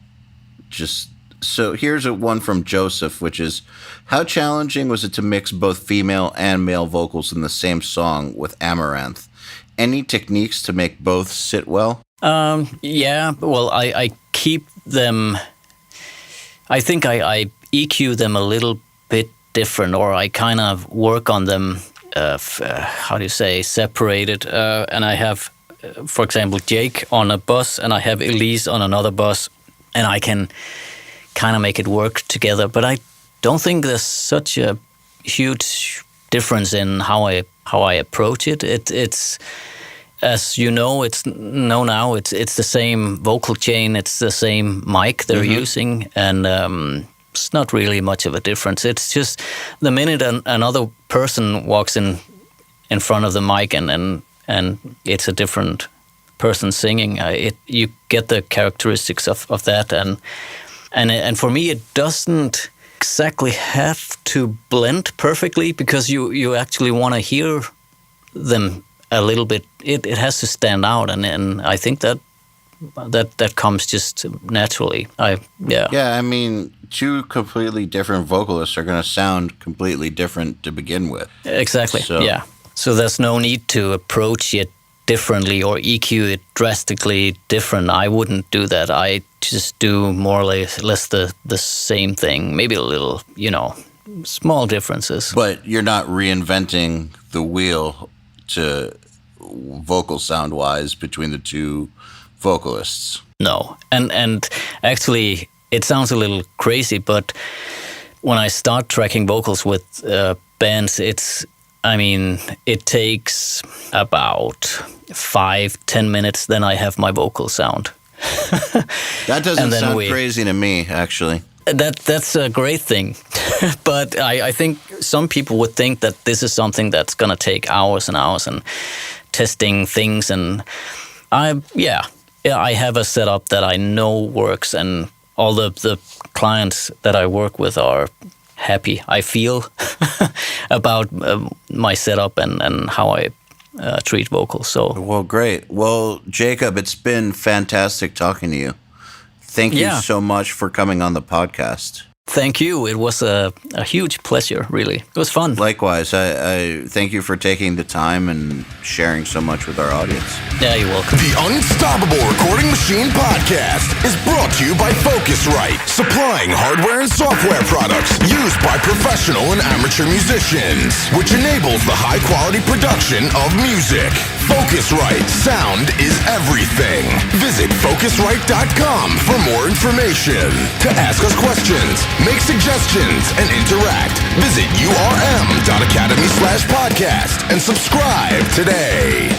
So here's one from Joseph, which is, how challenging was it to mix both female and male vocals in the same song with Amaranthe? Any techniques to make both sit well? Yeah, well, I keep them. I think I EQ them a little bit different, or I kind of work on them. How do you say, separated? And I have, for example, Jake on a bus, and I have Elise on another bus, and I can kind of make it work together. But I don't think there's such a huge difference in how I approach it. It's as you know, it's the same vocal chain, it's the same mic they're using, and it's not really much of a difference. It's just the minute another person walks in front of the mic and it's a different person singing, you get the characteristics of that, and for me it doesn't exactly have to blend perfectly, because you actually want to hear them a little bit. It has to stand out, and I think that comes just naturally. I mean, two completely different vocalists are going to sound completely different to begin with. Exactly. So there's no need to approach it differently or EQ it drastically different. I wouldn't do that. I just do more or less the same thing, maybe a little, small differences. But you're not reinventing the wheel to vocal sound wise between the two vocalists. No, and actually it sounds a little crazy, but when I start tracking vocals with bands, it takes about 5-10 minutes, then I have my vocal sound. That doesn't sound crazy to me, actually. That's a great thing. But I think some people would think that this is something that's going to take hours and hours and testing things. And I have a setup that I know works, and all the clients that I work with are happy, I feel, about my setup and how I treat vocals. So, well, great. Well, Jacob, it's been fantastic talking to you. Thank you so much for coming on the podcast. Thank you. It was a huge pleasure, really. It was fun. Likewise. I thank you for taking the time and sharing so much with our audience. Yeah, you're welcome. The Unstoppable Recording Machine Podcast is brought to you by Focusrite, supplying hardware and software products used by professional and amateur musicians, which enables the high-quality production of music. Focusrite, sound is everything. Visit Focusrite.com for more information. To ask us questions, make suggestions, and interact, visit urm.academy/podcast and subscribe today.